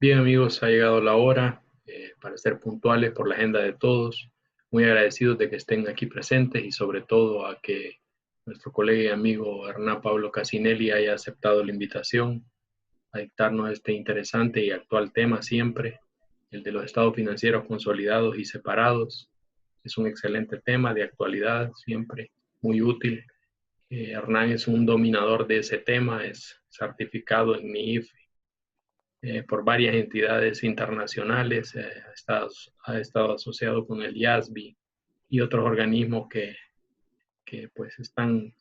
Bien, amigos, ha llegado la hora para ser puntuales por la agenda de todos. Muy agradecidos de que estén aquí presentes y sobre todo a que nuestro colega y amigo Hernán Pablo Casinelli haya aceptado la invitación a dictarnos este interesante y actual tema siempre, el de los estados financieros consolidados y separados. Es un excelente tema de actualidad, siempre muy útil. Hernán es un dominador de ese tema, es certificado en NIF por varias entidades internacionales, ha estado asociado con el IASB y otros organismos que pues están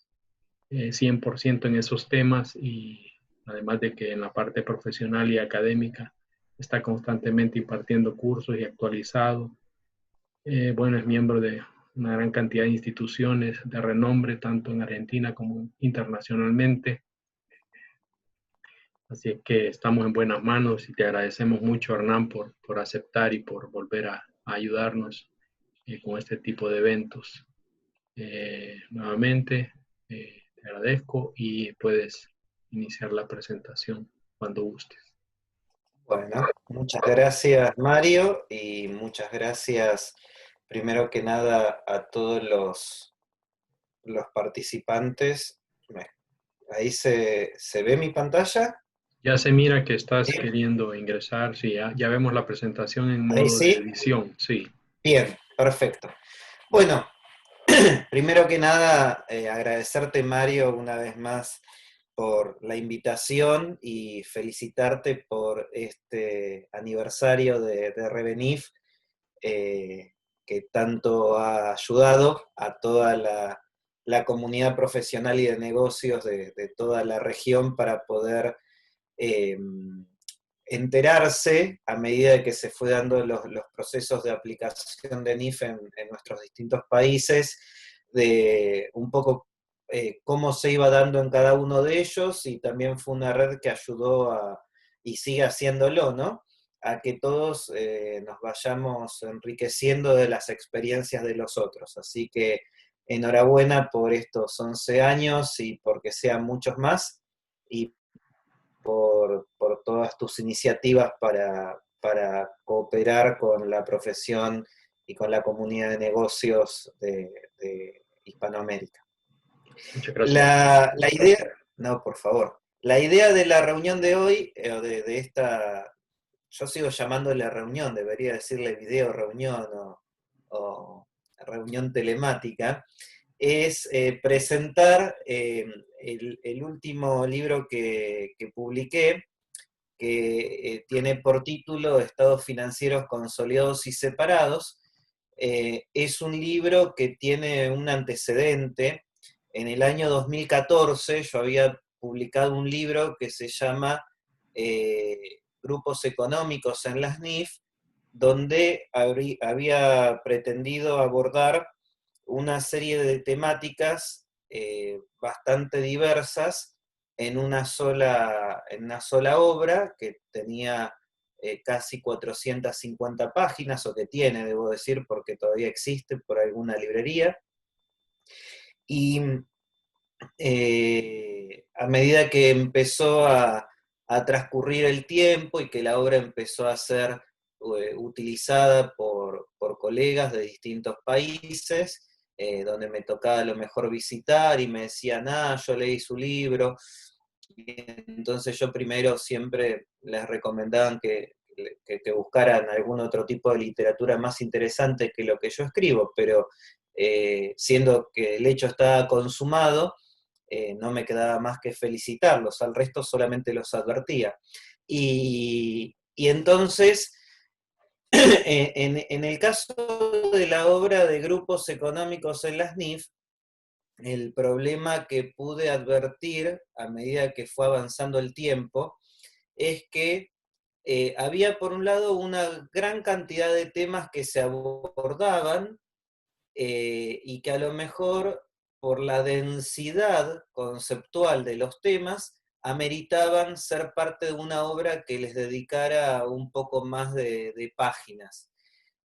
100% en esos temas, y además de que en la parte profesional y académica está constantemente impartiendo cursos y actualizado. Bueno, es miembro de una gran cantidad de instituciones de renombre, tanto en Argentina como internacionalmente. Así que estamos en buenas manos y te agradecemos mucho, Hernán, por aceptar y por volver a ayudarnos con este tipo de eventos. Nuevamente, te agradezco y puedes iniciar la presentación cuando gustes. Bueno, muchas gracias Mario y muchas gracias primero que nada a todos los participantes. Ahí se ve mi pantalla. Ya se mira que estás ¿Sí? queriendo ingresar, sí, ya vemos la presentación en Ahí modo de sí. edición, sí. Bien, perfecto. Bueno, primero que nada agradecerte Mario una vez más por la invitación y felicitarte por este aniversario de Revenif, eh, que tanto ha ayudado a toda la comunidad profesional y de negocios de toda la región para poder eh, enterarse a medida que se fue dando los procesos de aplicación de NIF en nuestros distintos países, de un poco cómo se iba dando en cada uno de ellos, y también fue una red que ayudó y sigue haciéndolo, ¿no? A que todos nos vayamos enriqueciendo de las experiencias de los otros. Así que enhorabuena por estos 11 años y porque sean muchos más, y por todas tus iniciativas para cooperar con la profesión y con la comunidad de negocios de Hispanoamérica. Muchas gracias. La idea, no, por favor, la idea de la reunión de hoy, de esta, yo sigo llamándole reunión, debería decirle video reunión o reunión telemática, es presentar el último libro que publiqué, que tiene por título Estados financieros consolidados y separados. Es un libro que tiene un antecedente. En el año 2014 yo había publicado un libro que se llama Grupos económicos en las NIF, donde había pretendido abordar una serie de temáticas bastante diversas en una sola obra que tenía casi 450 páginas, o que tiene, debo decir, porque todavía existe por alguna librería. Y a medida que empezó a transcurrir el tiempo y que la obra empezó a ser utilizada por colegas de distintos países, donde me tocaba a lo mejor visitar y me decían, yo leí su libro. Y entonces yo primero siempre les recomendaban que buscaran algún otro tipo de literatura más interesante que lo que yo escribo, pero siendo que el hecho estaba consumado, no me quedaba más que felicitarlos, al resto solamente los advertía. Y entonces, en el caso de la obra de grupos económicos en las NIF, el problema que pude advertir a medida que fue avanzando el tiempo es que había por un lado una gran cantidad de temas que se abordaban, y que a lo mejor por la densidad conceptual de los temas ameritaban ser parte de una obra que les dedicara un poco más de páginas.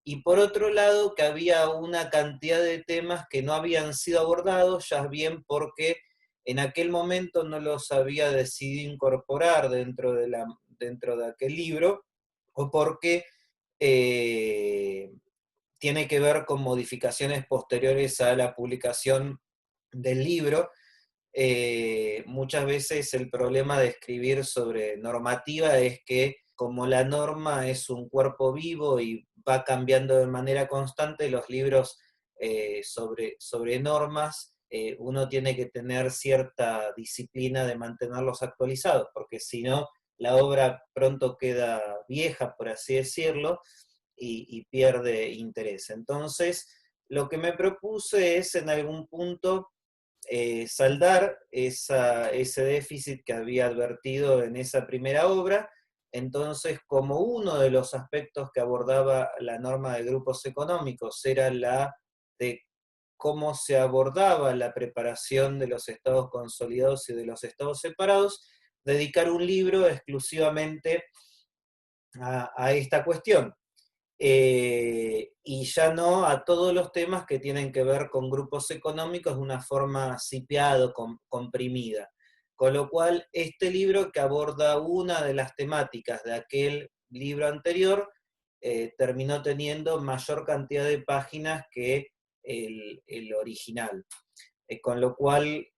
Y por otro lado, que había una cantidad de temas que no habían sido abordados, ya bien porque en aquel momento no los había decidido incorporar dentro de aquel libro, o porque tiene que ver con modificaciones posteriores a la publicación del libro. Muchas veces el problema de escribir sobre normativa es que como la norma es un cuerpo vivo y va cambiando de manera constante, los libros sobre normas, uno tiene que tener cierta disciplina de mantenerlos actualizados, porque si no, la obra pronto queda vieja, por así decirlo, y pierde interés. Entonces, lo que me propuse es en algún punto saldar ese déficit que había advertido en esa primera obra. Entonces, como uno de los aspectos que abordaba la norma de grupos económicos era la de cómo se abordaba la preparación de los estados consolidados y de los estados separados, dedicar un libro exclusivamente a esta cuestión. Y ya no a todos los temas que tienen que ver con grupos económicos de una forma sipeada, comprimida. Con lo cual, este libro que aborda una de las temáticas de aquel libro anterior, terminó teniendo mayor cantidad de páginas que el original. Con lo cual,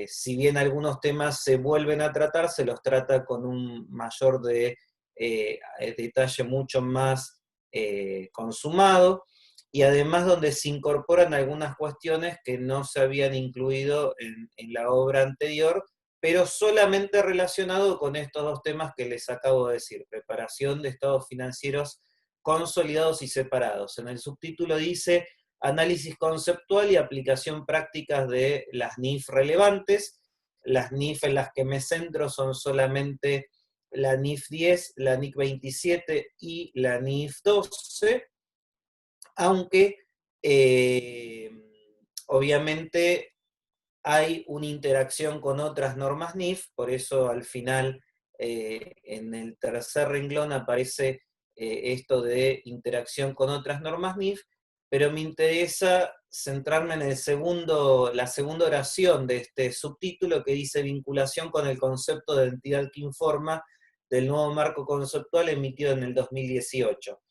si bien algunos temas se vuelven a tratar, se los trata con un mayor detalle mucho más consumado, y además donde se incorporan algunas cuestiones que no se habían incluido en la obra anterior, pero solamente relacionado con estos dos temas que les acabo de decir: preparación de estados financieros consolidados y separados. En el subtítulo dice análisis conceptual y aplicación prácticas de las NIF relevantes. Las NIF en las que me centro son solamente la NIF 10, la NIF 27 y la NIF 12, aunque obviamente hay una interacción con otras normas NIF, por eso al final en el tercer renglón aparece esto de interacción con otras normas NIF, pero me interesa centrarme en la segunda oración de este subtítulo, que dice vinculación con el concepto de entidad que informa del nuevo marco conceptual emitido en el 2018.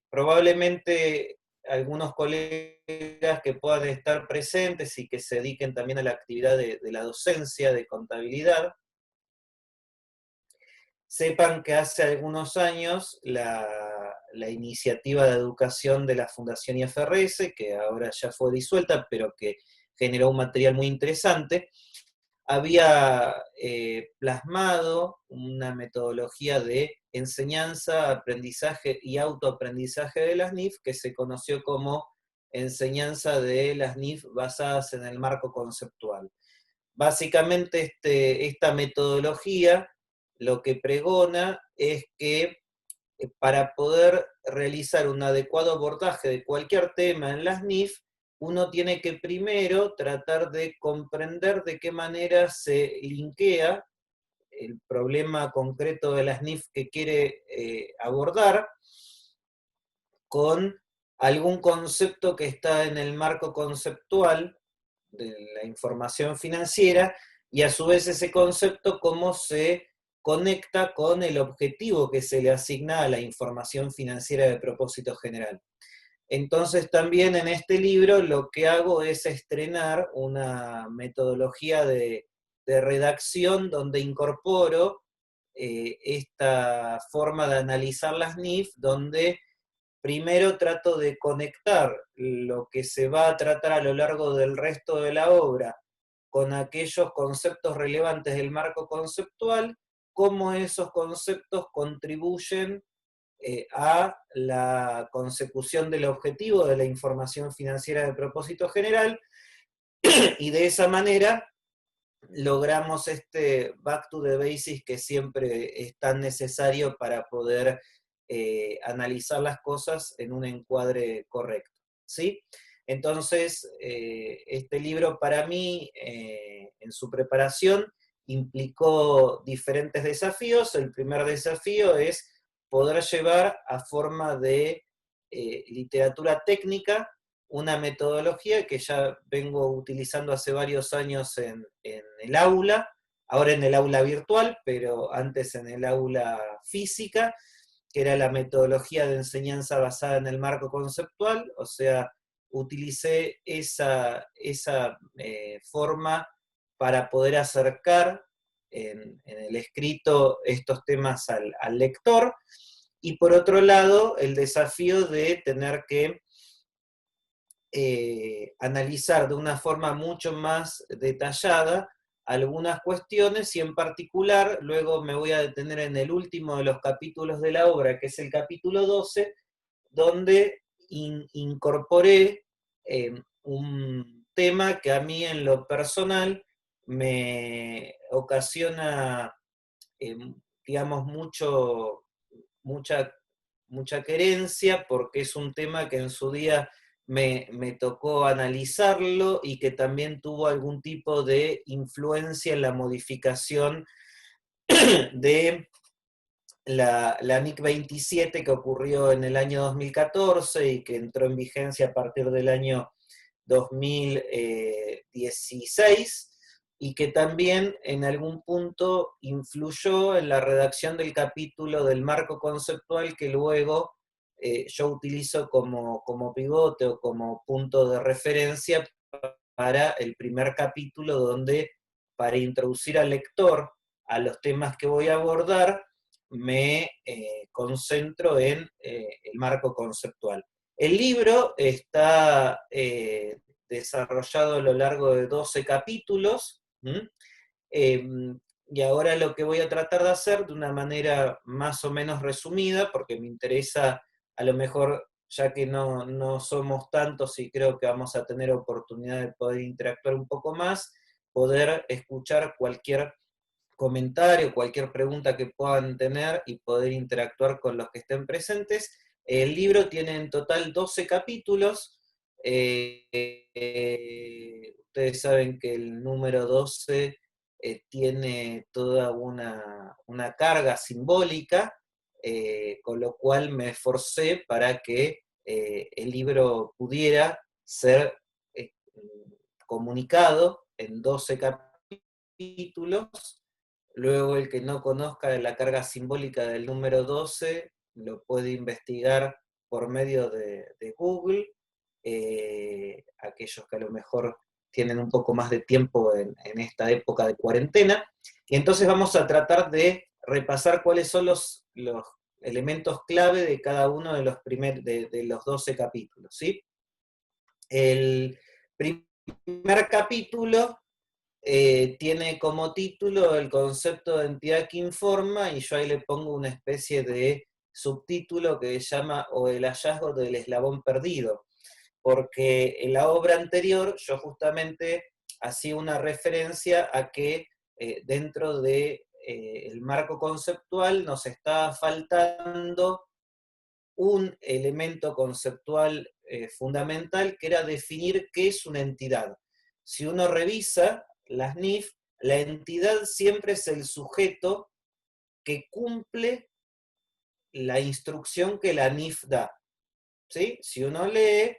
Probablemente algunos colegas que puedan estar presentes y que se dediquen también a la actividad de la docencia de contabilidad, sepan que hace algunos años la iniciativa de educación de la Fundación IFRS, que ahora ya fue disuelta, pero que generó un material muy interesante, había plasmado una metodología de enseñanza, aprendizaje y autoaprendizaje de las NIF, que se conoció como enseñanza de las NIF basadas en el marco conceptual. Básicamente esta metodología lo que pregona es que para poder realizar un adecuado abordaje de cualquier tema en las NIF, uno tiene que primero tratar de comprender de qué manera se linkea el problema concreto de las NIF que quiere abordar con algún concepto que está en el marco conceptual de la información financiera, y a su vez ese concepto cómo se conecta con el objetivo que se le asigna a la información financiera de propósito general. Entonces también en este libro lo que hago es estrenar una metodología de redacción donde incorporo esta forma de analizar las NIF, donde primero trato de conectar lo que se va a tratar a lo largo del resto de la obra con aquellos conceptos relevantes del marco conceptual, cómo esos conceptos contribuyen a la consecución del objetivo de la información financiera de propósito general, y de esa manera logramos este back to the basics que siempre es tan necesario para poder analizar las cosas en un encuadre correcto, ¿sí? Entonces, este libro para mí, en su preparación, implicó diferentes desafíos. El primer desafío es poder llevar a forma de literatura técnica una metodología que ya vengo utilizando hace varios años en el aula, ahora en el aula virtual, pero antes en el aula física, que era la metodología de enseñanza basada en el marco conceptual, o sea, utilicé esa forma para poder acercar en el escrito estos temas al lector, y por otro lado, el desafío de tener que analizar de una forma mucho más detallada algunas cuestiones, y en particular, luego me voy a detener en el último de los capítulos de la obra, que es el capítulo 12, donde incorporé un tema que a mí en lo personal me ocasiona, eh, digamos, mucha, mucha querencia, porque es un tema que en su día me tocó analizarlo y que también tuvo algún tipo de influencia en la modificación de la NIC 27 que ocurrió en el año 2014 y que entró en vigencia a partir del año 2016, y que también en algún punto influyó en la redacción del capítulo del marco conceptual que luego yo utilizo como pivote o como punto de referencia para el primer capítulo, donde para introducir al lector a los temas que voy a abordar, me concentro en el marco conceptual. El libro está desarrollado a lo largo de 12 capítulos, y ahora lo que voy a tratar de hacer de una manera más o menos resumida, porque me interesa, a lo mejor, ya que no somos tantos y creo que vamos a tener oportunidad de poder interactuar un poco más, poder escuchar cualquier comentario, cualquier pregunta que puedan tener y poder interactuar con los que estén presentes. El libro tiene en total 12 capítulos. Ustedes saben que el número 12 tiene toda una carga simbólica, con lo cual me esforcé para que el libro pudiera ser comunicado en 12 capítulos. Luego, el que no conozca la carga simbólica del número 12 lo puede investigar por medio de Google. Aquellos que a lo mejor tienen un poco más de tiempo en esta época de cuarentena. Y entonces vamos a tratar de repasar cuáles son los elementos clave de cada uno de los 12 capítulos, ¿sí? El primer capítulo tiene como título el concepto de entidad que informa, y yo ahí le pongo una especie de subtítulo que se llama "O el hallazgo del eslabón perdido", porque en la obra anterior yo justamente hacía una referencia a que dentro de el marco conceptual nos estaba faltando un elemento conceptual fundamental, que era definir qué es una entidad. Si uno revisa las NIF, la entidad siempre es el sujeto que cumple la instrucción que la NIF da, ¿sí? Si uno lee,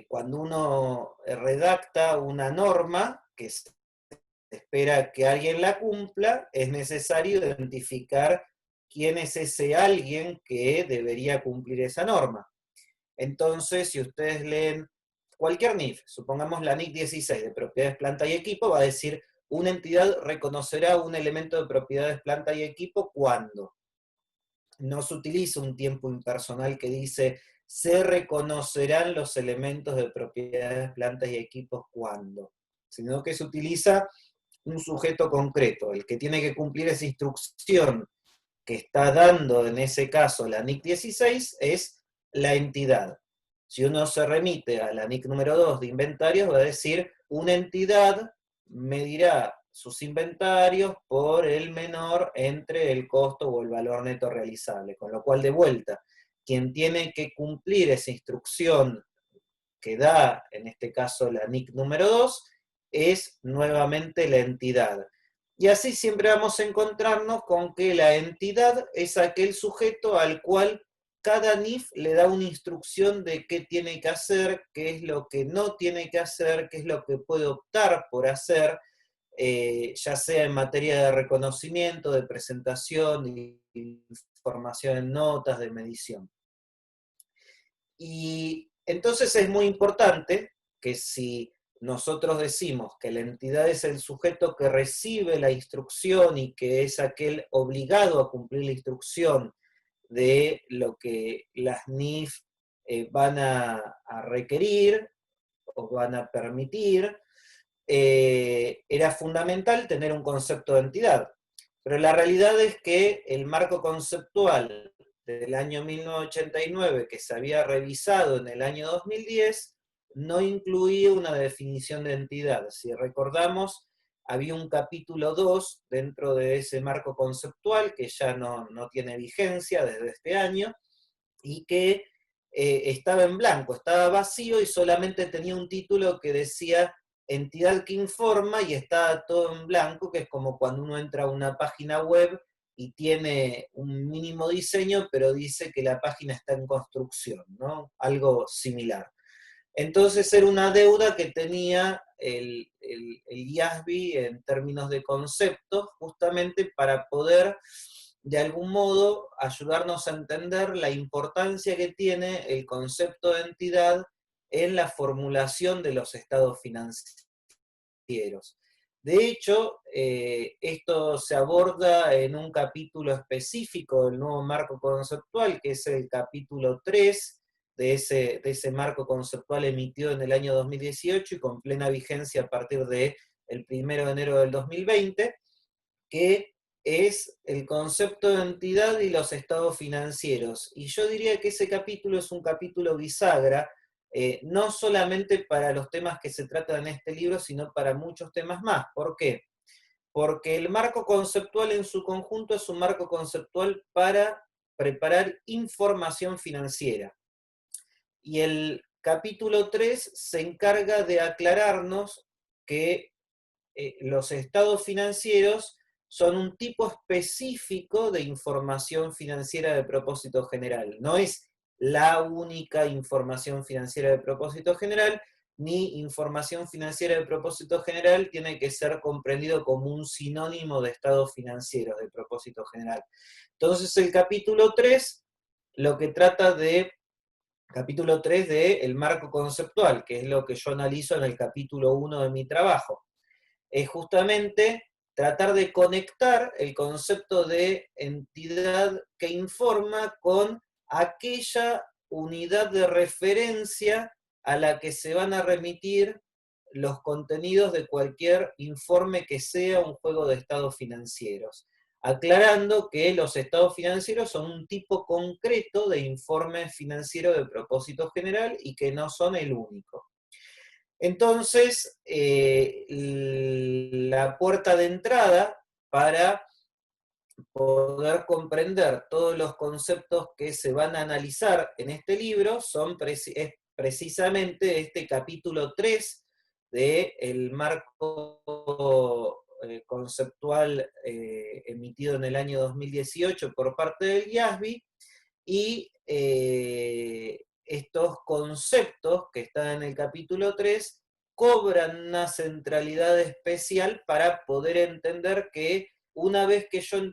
cuando uno redacta una norma que se espera que alguien la cumpla, es necesario identificar quién es ese alguien que debería cumplir esa norma. Entonces, si ustedes leen cualquier NIF, supongamos la NIC 16 de propiedades, planta y equipo, va a decir: una entidad reconocerá un elemento de propiedades, planta y equipo cuando. No se utiliza un tiempo impersonal que dice se reconocerán los elementos de propiedades, plantas y equipos cuando, sino que se utiliza un sujeto concreto, el que tiene que cumplir esa instrucción que está dando en ese caso la NIC 16 es la entidad. Si uno se remite a la NIC número 2 de inventarios, va a decir: una entidad medirá sus inventarios por el menor entre el costo o el valor neto realizable. Con lo cual, de vuelta, quien tiene que cumplir esa instrucción que da, en este caso, la NIC número 2, es nuevamente la entidad. Y así siempre vamos a encontrarnos con que la entidad es aquel sujeto al cual cada NIF le da una instrucción de qué tiene que hacer, qué es lo que no tiene que hacer, qué es lo que puede optar por hacer, ya sea en materia de reconocimiento, de presentación, de información en notas, de medición. Y entonces es muy importante que si nosotros decimos que la entidad es el sujeto que recibe la instrucción y que es aquel obligado a cumplir la instrucción de lo que las NIF van a requerir o van a permitir, era fundamental tener un concepto de entidad. Pero la realidad es que el marco conceptual del año 1989, que se había revisado en el año 2010, no incluía una definición de entidad. Si recordamos, había un capítulo 2 dentro de ese marco conceptual que ya no tiene vigencia desde este año, y que estaba en blanco, estaba vacío y solamente tenía un título que decía entidad que informa, y estaba todo en blanco, que es como cuando uno entra a una página web y tiene un mínimo diseño, pero dice que la página está en construcción, ¿no? Algo similar. Entonces era una deuda que tenía el IASB en términos de conceptos, justamente para poder, de algún modo, ayudarnos a entender la importancia que tiene el concepto de entidad en la formulación de los estados financieros. De hecho, esto se aborda en un capítulo específico del nuevo marco conceptual, que es el capítulo 3 de ese marco conceptual emitido en el año 2018 y con plena vigencia a partir del 1 de enero del 2020, que es el concepto de entidad y los estados financieros. Y yo diría que ese capítulo es un capítulo bisagra, no solamente para los temas que se tratan en este libro, sino para muchos temas más. ¿Por qué? Porque el marco conceptual en su conjunto es un marco conceptual para preparar información financiera. Y el capítulo 3 se encarga de aclararnos que los estados financieros son un tipo específico de información financiera de propósito general. No es la única información financiera de propósito general, ni información financiera de propósito general tiene que ser comprendido como un sinónimo de estados financieros de propósito general. Entonces el capítulo 3 lo que trata de capítulo 3 de el marco conceptual, que es lo que yo analizo en el capítulo 1 de mi trabajo. Es justamente tratar de conectar el concepto de entidad que informa con aquella unidad de referencia a la que se van a remitir los contenidos de cualquier informe que sea un juego de estados financieros, aclarando que los estados financieros son un tipo concreto de informe financiero de propósito general y que no son el único. Entonces, la puerta de entrada para poder comprender todos los conceptos que se van a analizar en este libro es precisamente este capítulo 3 del marco conceptual emitido en el año 2018 por parte del IASB, y estos conceptos que están en el capítulo 3 cobran una centralidad especial para poder entender que una vez que yo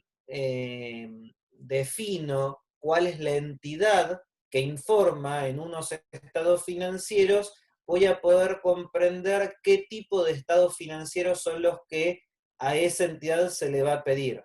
defino cuál es la entidad que informa en unos estados financieros, voy a poder comprender qué tipo de estados financieros son los que a esa entidad se le va a pedir.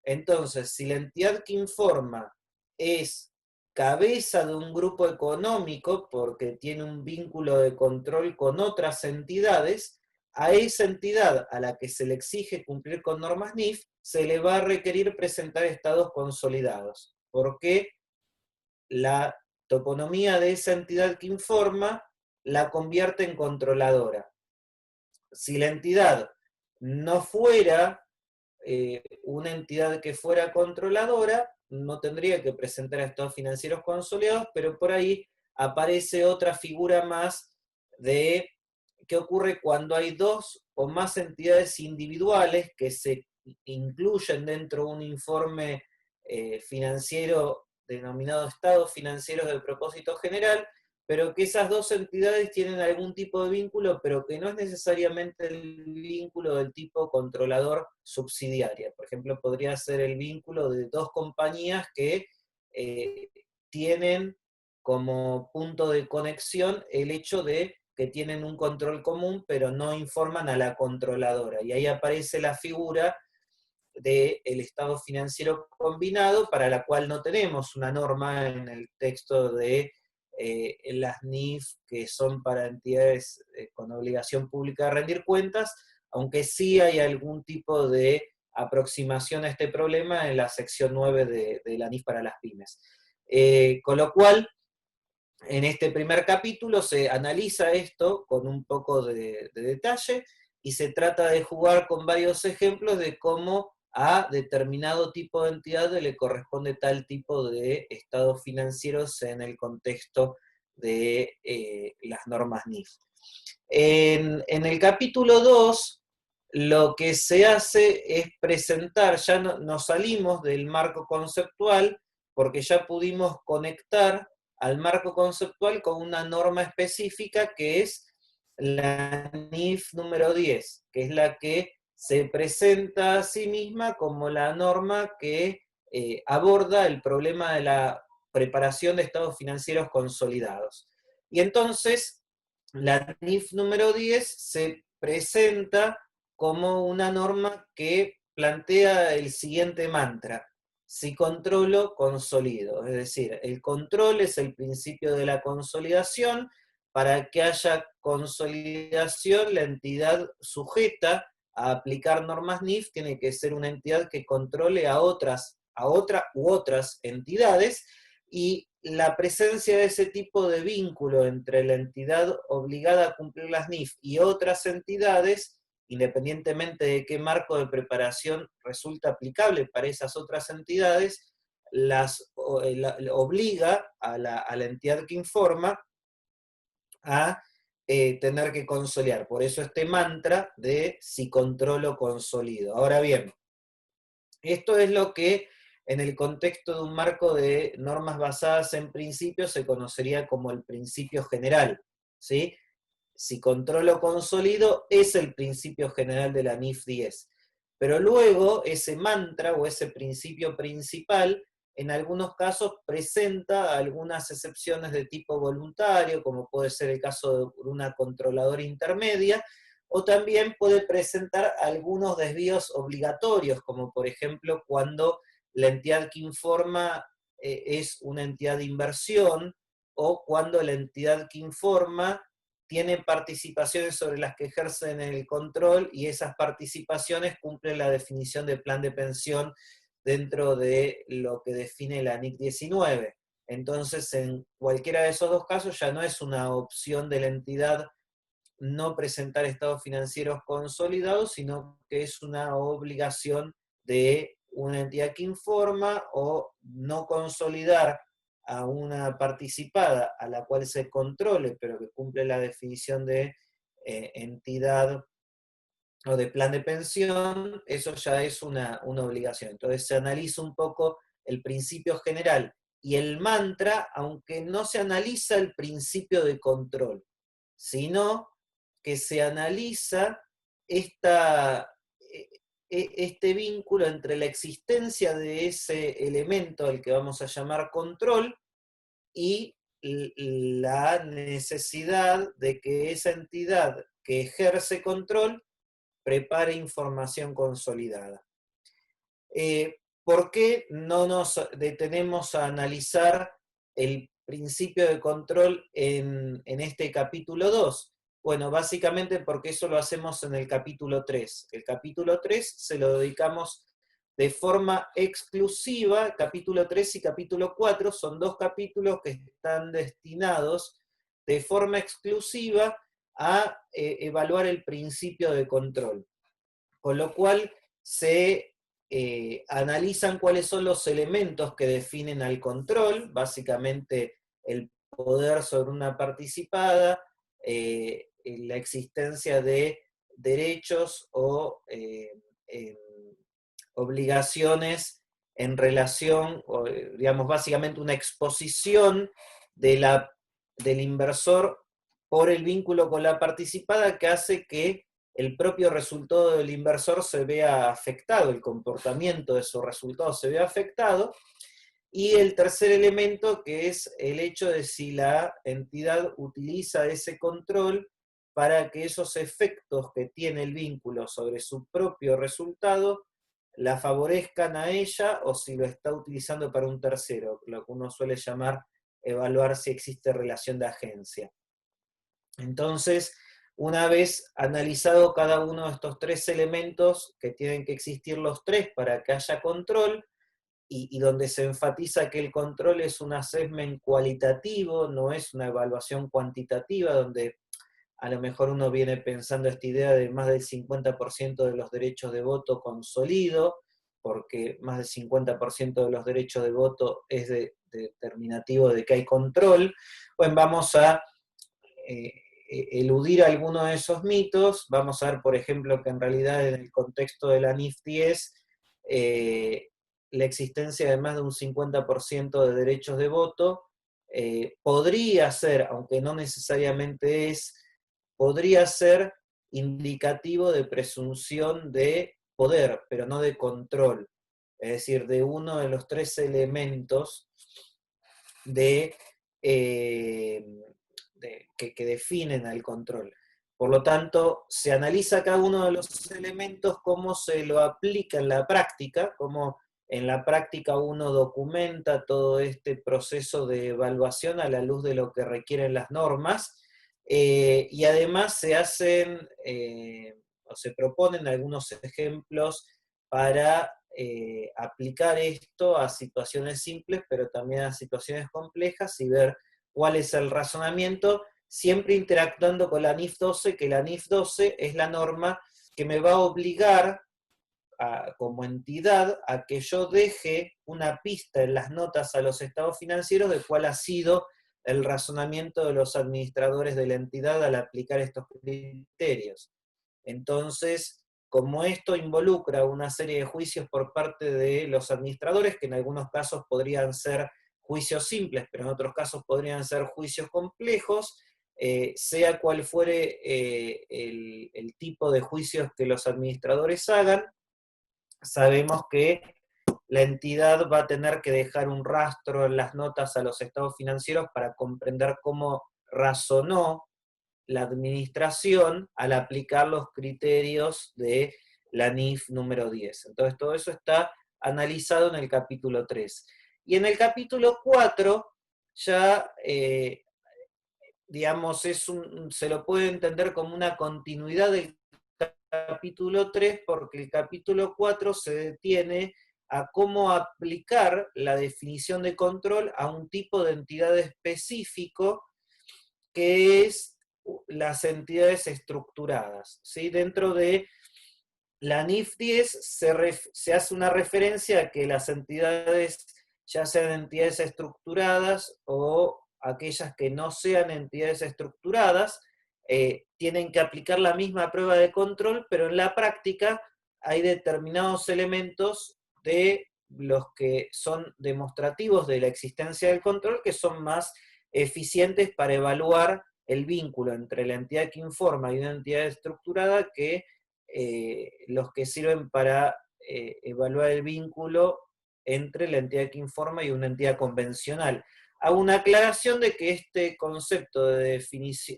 Entonces, si la entidad que informa es cabeza de un grupo económico porque tiene un vínculo de control con otras entidades, a esa entidad a la que se le exige cumplir con normas NIF, se le va a requerir presentar estados consolidados, porque la toponomía de esa entidad que informa la convierte en controladora. Si la entidad no fuera una entidad que fuera controladora, no tendría que presentar estados financieros consolidados, pero por ahí aparece otra figura más de qué ocurre cuando hay dos o más entidades individuales que se incluyen dentro de un informe financiero denominado estados financieros del propósito general, pero que esas dos entidades tienen algún tipo de vínculo, pero que no es necesariamente el vínculo del tipo controlador subsidiaria. Por ejemplo, podría ser el vínculo de dos compañías que tienen como punto de conexión el hecho de que tienen un control común, pero no informan a la controladora. Y ahí aparece la figura del estado financiero combinado, para la cual no tenemos una norma en el texto de las NIF, que son para entidades con obligación pública de rendir cuentas, aunque sí hay algún tipo de aproximación a este problema en la sección 9 de la NIF para las pymes. Con lo cual, en este primer capítulo se analiza esto con un poco de detalle y se trata de jugar con varios ejemplos de cómo a determinado tipo de entidad le corresponde tal tipo de estados financieros en el contexto de las normas NIF. En el capítulo 2, lo que se hace es presentar, ya nos salimos del marco conceptual, porque ya pudimos conectar al marco conceptual con una norma específica que es la NIF número 10, que es la que se presenta a sí misma como la norma que aborda el problema de la preparación de estados financieros consolidados. Y entonces, la NIF número 10 se presenta como una norma que plantea el siguiente mantra: si controlo, consolido. Es decir, el control es el principio de la consolidación. Para que haya consolidación, la entidad sujeta a aplicar normas NIF tiene que ser una entidad que controle a otra u otras entidades, y la presencia de ese tipo de vínculo entre la entidad obligada a cumplir las NIF y otras entidades, independientemente de qué marco de preparación resulta aplicable para esas otras entidades, obliga a la entidad que informa a tener que consolidar. Por eso este mantra de si controlo, consolido. Ahora bien, esto es lo que en el contexto de un marco de normas basadas en principios se conocería como el principio general, ¿sí? Si controlo, consolido es el principio general de la NIF 10. Pero luego ese mantra o ese principio principal en algunos casos presenta algunas excepciones de tipo voluntario, como puede ser el caso de una controladora intermedia, o también puede presentar algunos desvíos obligatorios, como por ejemplo cuando la entidad que informa es una entidad de inversión, o cuando la entidad que informa tiene participaciones sobre las que ejercen el control y esas participaciones cumplen la definición de plan de pensión dentro de lo que define la NIC 19. Entonces, en cualquiera de esos dos casos ya no es una opción de la entidad no presentar estados financieros consolidados, sino que es una obligación de una entidad que informa, o no consolidar a una participada a la cual se controle, pero que cumple la definición de entidad o de plan de pensión. Eso ya es una obligación. Entonces se analiza un poco el principio general y el mantra, aunque no se analiza el principio de control, sino que se analiza este vínculo entre la existencia de ese elemento al que vamos a llamar control y la necesidad de que esa entidad que ejerce control prepare información consolidada. ¿Por qué no nos detenemos a analizar el principio de control en este capítulo 2? Bueno, básicamente porque eso lo hacemos en el capítulo 3. El capítulo 3 se lo dedicamos de forma exclusiva. Capítulo 3 y capítulo 4 son dos capítulos que están destinados de forma exclusiva a evaluar el principio de control. Con lo cual se analizan cuáles son los elementos que definen al control, básicamente el poder sobre una participada, la existencia de derechos o obligaciones en relación, digamos, básicamente una exposición de la del inversor por el vínculo con la participada, que hace que el propio resultado del inversor se vea afectado, el comportamiento de su resultado se vea afectado. Y el tercer elemento, que es el hecho de si la entidad utiliza ese control para que esos efectos que tiene el vínculo sobre su propio resultado la favorezcan a ella, o si lo está utilizando para un tercero, lo que uno suele llamar evaluar si existe relación de agencia. Entonces, una vez analizado cada uno de estos tres elementos, que tienen que existir los tres para que haya control, y donde se enfatiza que el control es un assessment cualitativo, no es una evaluación cuantitativa, donde a lo mejor uno viene pensando esta idea de más del 50% de los derechos de voto consolido, porque más del 50% de los derechos de voto es determinativo de que hay control. Bueno, vamos a eludir alguno de esos mitos. Vamos a ver, por ejemplo, que en realidad en el contexto de la NIF 10, la existencia de más de un 50% de derechos de voto podría ser, aunque no necesariamente es, podría ser indicativo de presunción de poder, pero no de control. Es decir, de uno de los tres elementos de, que definen al control. Por lo tanto, se analiza cada uno de los elementos, cómo se lo aplica en la práctica, cómo en la práctica uno documenta todo este proceso de evaluación a la luz de lo que requieren las normas, y además se hacen o se proponen algunos ejemplos para aplicar esto a situaciones simples, pero también a situaciones complejas, y ver cuál es el razonamiento, siempre interactuando con la NIF 12, que la NIF 12 es la norma que me va a obligar como entidad a que yo deje una pista en las notas a los estados financieros de cuál ha sido el razonamiento de los administradores de la entidad al aplicar estos criterios. Entonces, como esto involucra una serie de juicios por parte de los administradores, que en algunos casos podrían ser juicios simples, pero en otros casos podrían ser juicios complejos, sea cual fuere el tipo de juicios que los administradores hagan, sabemos que la entidad va a tener que dejar un rastro en las notas a los estados financieros para comprender cómo razonó la administración al aplicar los criterios de la NIF número 10. Entonces todo eso está analizado en el capítulo 3. Y en el capítulo 4 ya, digamos, se lo puede entender como una continuidad del capítulo 3, porque el capítulo 4 se detiene a cómo aplicar la definición de control a un tipo de entidad específico, que es las entidades estructuradas, ¿sí? Dentro de la NIF 10 se hace una referencia a que las entidades, ya sean entidades estructuradas o aquellas que no sean entidades estructuradas, tienen que aplicar la misma prueba de control, pero en la práctica hay determinados elementos de los que son demostrativos de la existencia del control que son más eficientes para evaluar el vínculo entre la entidad que informa y una entidad estructurada que los que sirven para evaluar el vínculo entre la entidad que informa y una entidad convencional. Hago una aclaración de que este concepto de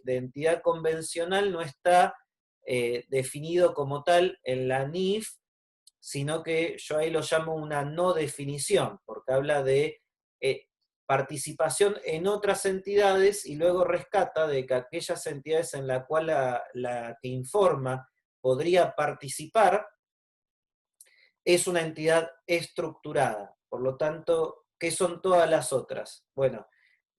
entidad convencional no está definido como tal en la NIF, sino que yo ahí lo llamo una no definición, porque habla de participación en otras entidades, y luego rescata de que aquellas entidades en las cuales la que informa podría participar es una entidad estructurada. Por lo tanto, ¿qué son todas las otras? Bueno,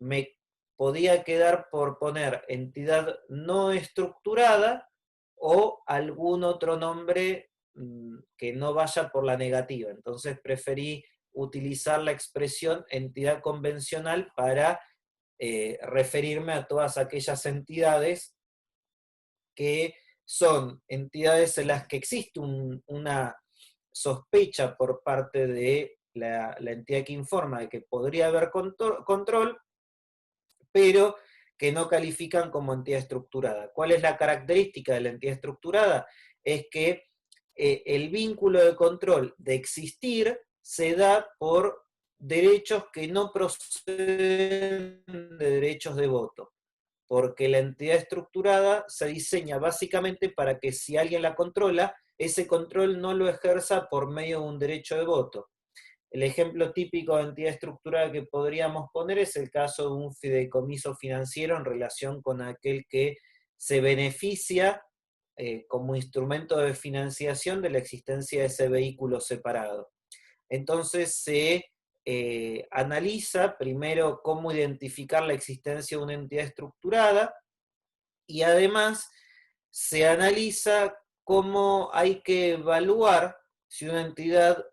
me podía quedar por poner entidad no estructurada o algún otro nombre que no vaya por la negativa. Entonces preferí utilizar la expresión entidad convencional para referirme a todas aquellas entidades que son entidades en las que existe una sospecha por parte de la entidad que informa de que podría haber control, pero que no califican como entidad estructurada. ¿Cuál es la característica de la entidad estructurada? Es que el vínculo de control de existir se da por derechos que no proceden de derechos de voto, porque la entidad estructurada se diseña básicamente para que si alguien la controla, ese control no lo ejerza por medio de un derecho de voto. El ejemplo típico de entidad estructurada que podríamos poner es el caso de un fideicomiso financiero en relación con aquel que se beneficia como instrumento de financiación de la existencia de ese vehículo separado. Entonces se analiza primero cómo identificar la existencia de una entidad estructurada y además se analiza cómo hay que evaluar si una entidad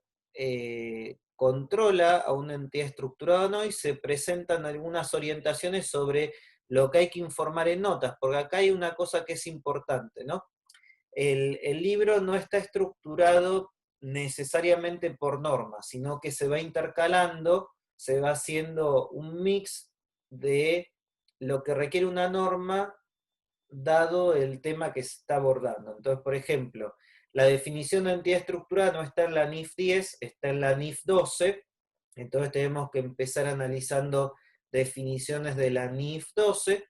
controla a una entidad estructurada o no, y se presentan algunas orientaciones sobre lo que hay que informar en notas, porque acá hay una cosa que es importante, ¿no? El libro no está estructurado necesariamente por normas, sino que se va intercalando, se va haciendo un mix de lo que requiere una norma dado el tema que se está abordando. Entonces, por ejemplo, la definición de entidad estructurada no está en la NIF 10, está en la NIF 12, entonces tenemos que empezar analizando definiciones de la NIF 12,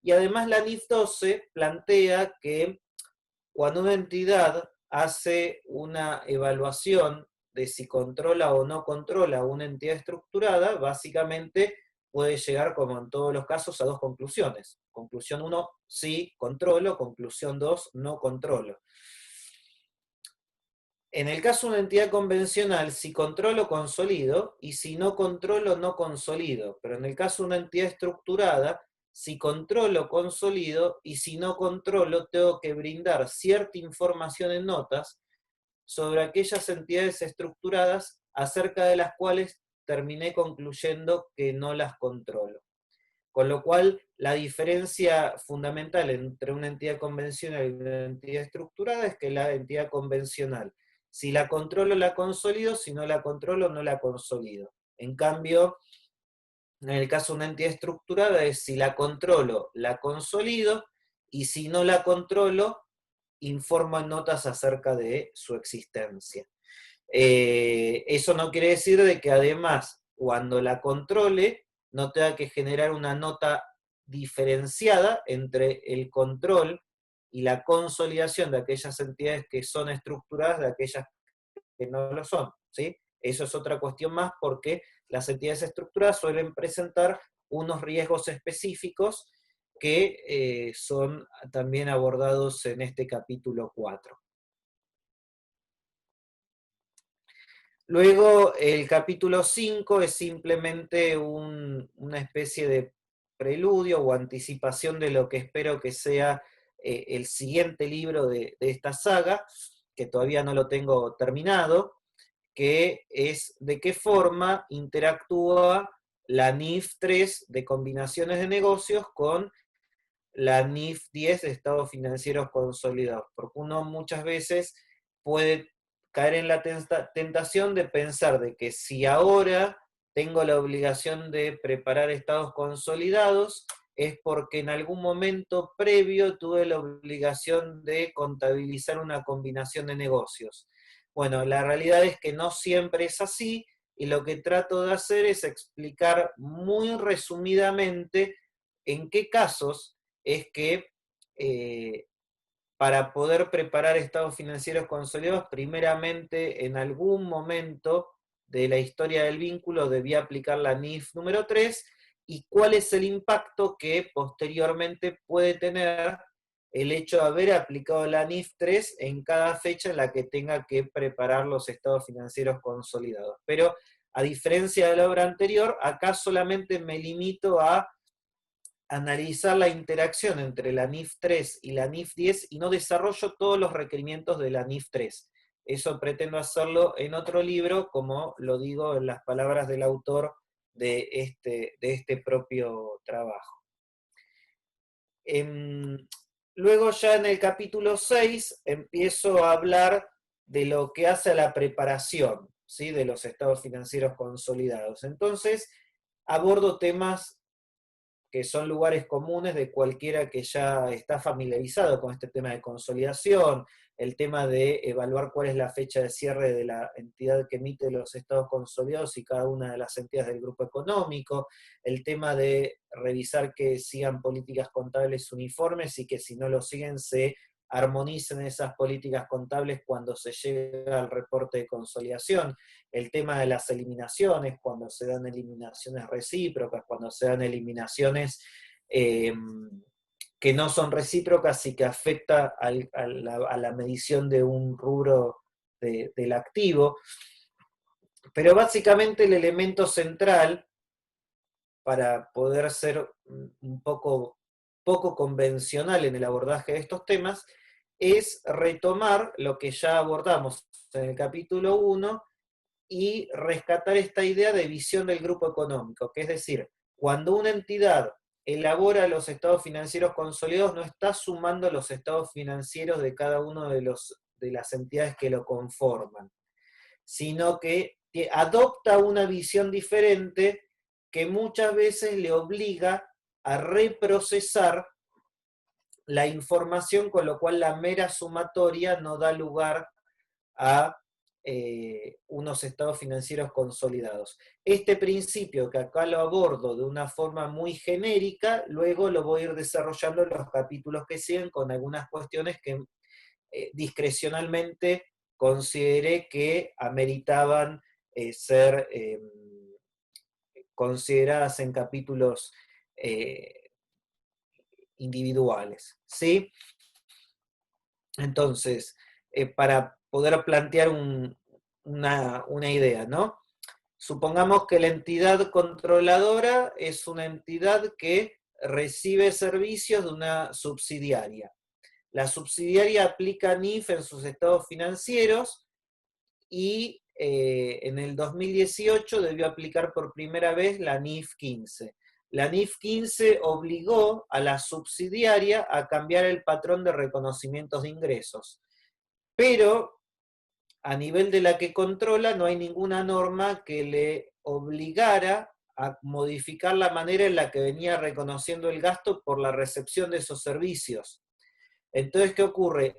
y además la NIF 12 plantea que cuando una entidad hace una evaluación de si controla o no controla una entidad estructurada, básicamente puede llegar, como en todos los casos, a dos conclusiones. Conclusión 1, sí, controlo. Conclusión 2, no controlo. En el caso de una entidad convencional, si controlo, consolido, y si no controlo, no consolido. Pero en el caso de una entidad estructurada, si controlo, consolido, y si no controlo, tengo que brindar cierta información en notas sobre aquellas entidades estructuradas acerca de las cuales terminé concluyendo que no las controlo. Con lo cual, la diferencia fundamental entre una entidad convencional y una entidad estructurada es que la entidad convencional, si la controlo, la consolido; si no la controlo, no la consolido. En cambio, en el caso de una entidad estructurada es si la controlo, la consolido, y si no la controlo, informo en notas acerca de su existencia. Eso no quiere decir de que además, cuando la controle, no tenga que generar una nota diferenciada entre el control y la consolidación de aquellas entidades que son estructuradas de aquellas que no lo son, ¿sí? Eso es otra cuestión más, porque las entidades estructuradas suelen presentar unos riesgos específicos que son también abordados en este capítulo 4. Luego, el capítulo 5 es simplemente una especie de preludio o anticipación de lo que espero que sea el siguiente libro de esta saga, que todavía no lo tengo terminado, que es de qué forma interactúa la NIF 3 de combinaciones de negocios con la NIF 10 de estados financieros consolidados, porque uno muchas veces puede caer en la tentación de pensar de que si ahora tengo la obligación de preparar estados consolidados, es porque en algún momento previo tuve la obligación de contabilizar una combinación de negocios. Bueno, la realidad es que no siempre es así, y lo que trato de hacer es explicar muy resumidamente en qué casos es que para poder preparar estados financieros consolidados, primeramente en algún momento de la historia del vínculo debía aplicar la NIF número 3, y cuál es el impacto que posteriormente puede tener el hecho de haber aplicado la NIF 3 en cada fecha en la que tenga que preparar los estados financieros consolidados. Pero a diferencia de la obra anterior, acá solamente me limito a analizar la interacción entre la NIF 3 y la NIF 10 y no desarrollo todos los requerimientos de la NIF 3. Eso pretendo hacerlo en otro libro, como lo digo en las palabras del autor de este propio trabajo. Luego ya en el capítulo 6 empiezo a hablar de lo que hace a la preparación, ¿sí?, de los estados financieros consolidados. Entonces abordo temas que son lugares comunes de cualquiera que ya está familiarizado con este tema de consolidación, el tema de evaluar cuál es la fecha de cierre de la entidad que emite los estados consolidados y cada una de las entidades del grupo económico, el tema de revisar que sigan políticas contables uniformes y que si no lo siguen se armonicen esas políticas contables cuando se llega al reporte de consolidación, el tema de las eliminaciones, cuando se dan eliminaciones recíprocas, cuando se dan eliminaciones que no son recíprocas y que afecta a la medición de un rubro del activo. Pero básicamente el elemento central, para poder ser un poco convencional en el abordaje de estos temas, es retomar lo que ya abordamos en el capítulo 1 y rescatar esta idea de visión del grupo económico, que es decir, cuando una entidad elabora los estados financieros consolidados, no está sumando los estados financieros de cada uno de las entidades que lo conforman, sino que adopta una visión diferente que muchas veces le obliga a reprocesar la información, con lo cual la mera sumatoria no da lugar a unos estados financieros consolidados. Este principio, que acá lo abordo de una forma muy genérica, luego lo voy a ir desarrollando en los capítulos que siguen con algunas cuestiones que discrecionalmente consideré que ameritaban ser consideradas en capítulos individuales, ¿sí? Entonces, para poder plantear una idea, ¿no? Supongamos que la entidad controladora es una entidad que recibe servicios de una subsidiaria. La subsidiaria aplica NIF en sus estados financieros y en el 2018 debió aplicar por primera vez la NIF 15. La NIF 15 obligó a la subsidiaria a cambiar el patrón de reconocimientos de ingresos, pero a nivel de la que controla no hay ninguna norma que le obligara a modificar la manera en la que venía reconociendo el gasto por la recepción de esos servicios. Entonces, ¿qué ocurre?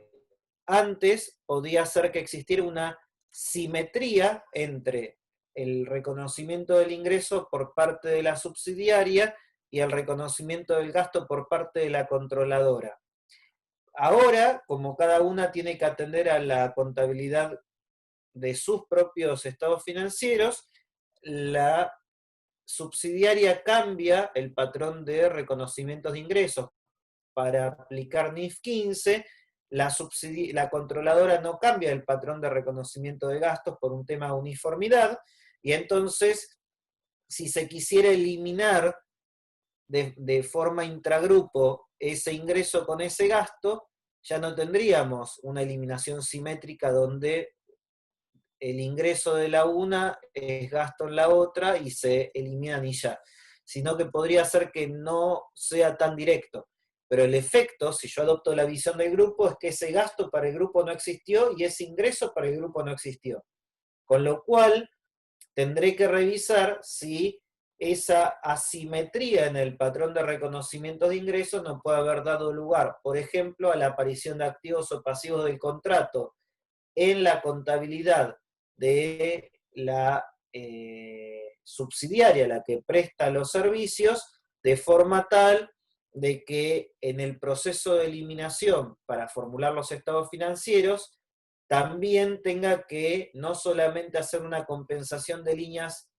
Antes podía ser que existiera una simetría entre el reconocimiento del ingreso por parte de la subsidiaria y el reconocimiento del gasto por parte de la controladora. Ahora, como cada una tiene que atender a la contabilidad de sus propios estados financieros, la subsidiaria cambia el patrón de reconocimientos de ingresos para aplicar NIF 15, la controladora no cambia el patrón de reconocimiento de gastos por un tema de uniformidad, y entonces, si se quisiera eliminar de forma intragrupo ese ingreso con ese gasto, ya no tendríamos una eliminación simétrica donde el ingreso de la una es gasto en la otra y se eliminan y ya, sino que podría ser que no sea tan directo. Pero el efecto, si yo adopto la visión del grupo, es que ese gasto para el grupo no existió y ese ingreso para el grupo no existió. Con lo cual, tendré que revisar si esa asimetría en el patrón de reconocimiento de ingresos no puede haber dado lugar, por ejemplo, a la aparición de activos o pasivos del contrato en la contabilidad de la subsidiaria, la que presta los servicios, de forma tal de que en el proceso de eliminación para formular los estados financieros también tenga que no solamente hacer una compensación de líneas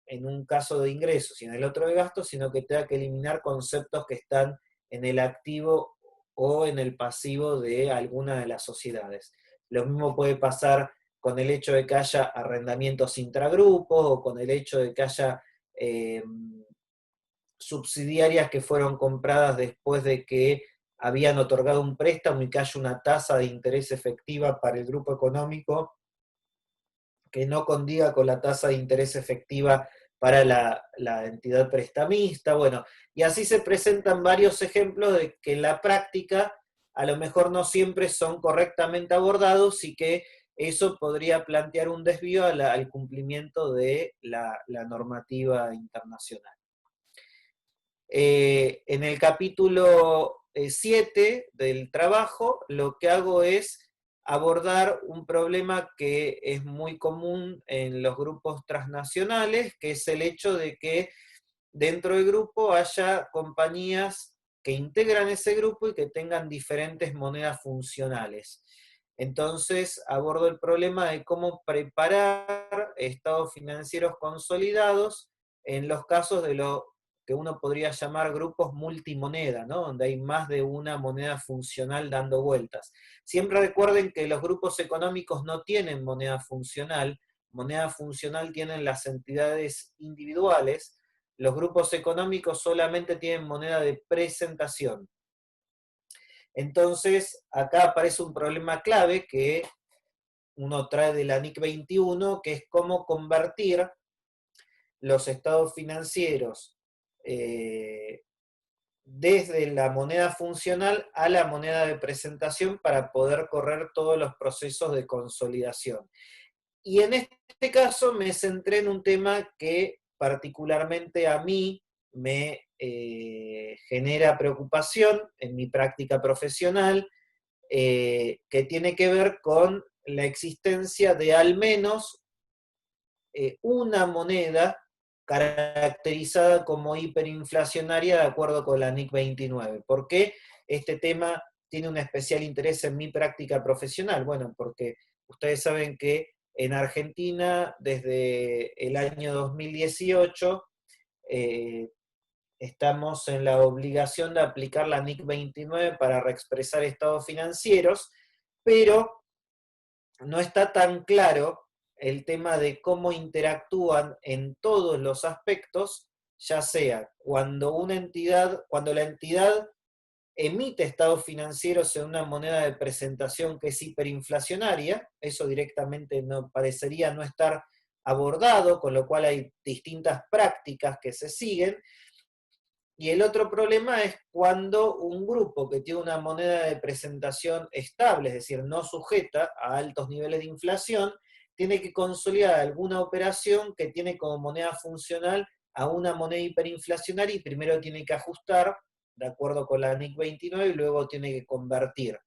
en un caso de ingresos y en el otro de gastos, sino que tenga que eliminar conceptos que están en el activo o en el pasivo de alguna de las sociedades. Lo mismo puede pasar con el hecho de que haya arrendamientos intragrupos o con el hecho de que haya subsidiarias que fueron compradas después de que habían otorgado un préstamo y que haya una tasa de interés efectiva para el grupo económico que no condiga con la tasa de interés efectiva para la entidad prestamista. Bueno, y así se presentan varios ejemplos de que en la práctica a lo mejor no siempre son correctamente abordados y que eso podría plantear un desvío al cumplimiento de la normativa internacional. En el capítulo 7 del trabajo, lo que hago es abordar un problema que es muy común en los grupos transnacionales, que es el hecho de que dentro del grupo haya compañías que integran ese grupo y que tengan diferentes monedas funcionales. Entonces abordo el problema de cómo preparar estados financieros consolidados en los casos de lo que uno podría llamar grupos multimoneda, ¿no? Donde hay más de una moneda funcional dando vueltas. Siempre recuerden que los grupos económicos no tienen moneda funcional tienen las entidades individuales, los grupos económicos solamente tienen moneda de presentación. Entonces, acá aparece un problema clave que uno trae de la NIC 21, que es cómo convertir los estados financieros desde la moneda funcional a la moneda de presentación para poder correr todos los procesos de consolidación. Y en este caso me centré en un tema que particularmente a mí me genera preocupación en mi práctica profesional, que tiene que ver con la existencia de al menos una moneda caracterizada como hiperinflacionaria de acuerdo con la NIC 29. ¿Por qué este tema tiene un especial interés en mi práctica profesional? Bueno, porque ustedes saben que en Argentina, desde el año 2018, eh, estamos en la obligación de aplicar la NIC 29 para reexpresar estados financieros, pero no está tan claro el tema de cómo interactúan en todos los aspectos, ya sea cuando la entidad emite estados financieros en una moneda de presentación que es hiperinflacionaria, eso directamente no parecería no estar abordado, con lo cual hay distintas prácticas que se siguen. Y el otro problema es cuando un grupo que tiene una moneda de presentación estable, es decir, no sujeta a altos niveles de inflación, tiene que consolidar alguna operación que tiene como moneda funcional a una moneda hiperinflacionaria y primero tiene que ajustar de acuerdo con la NIC 29 y luego tiene que convertir.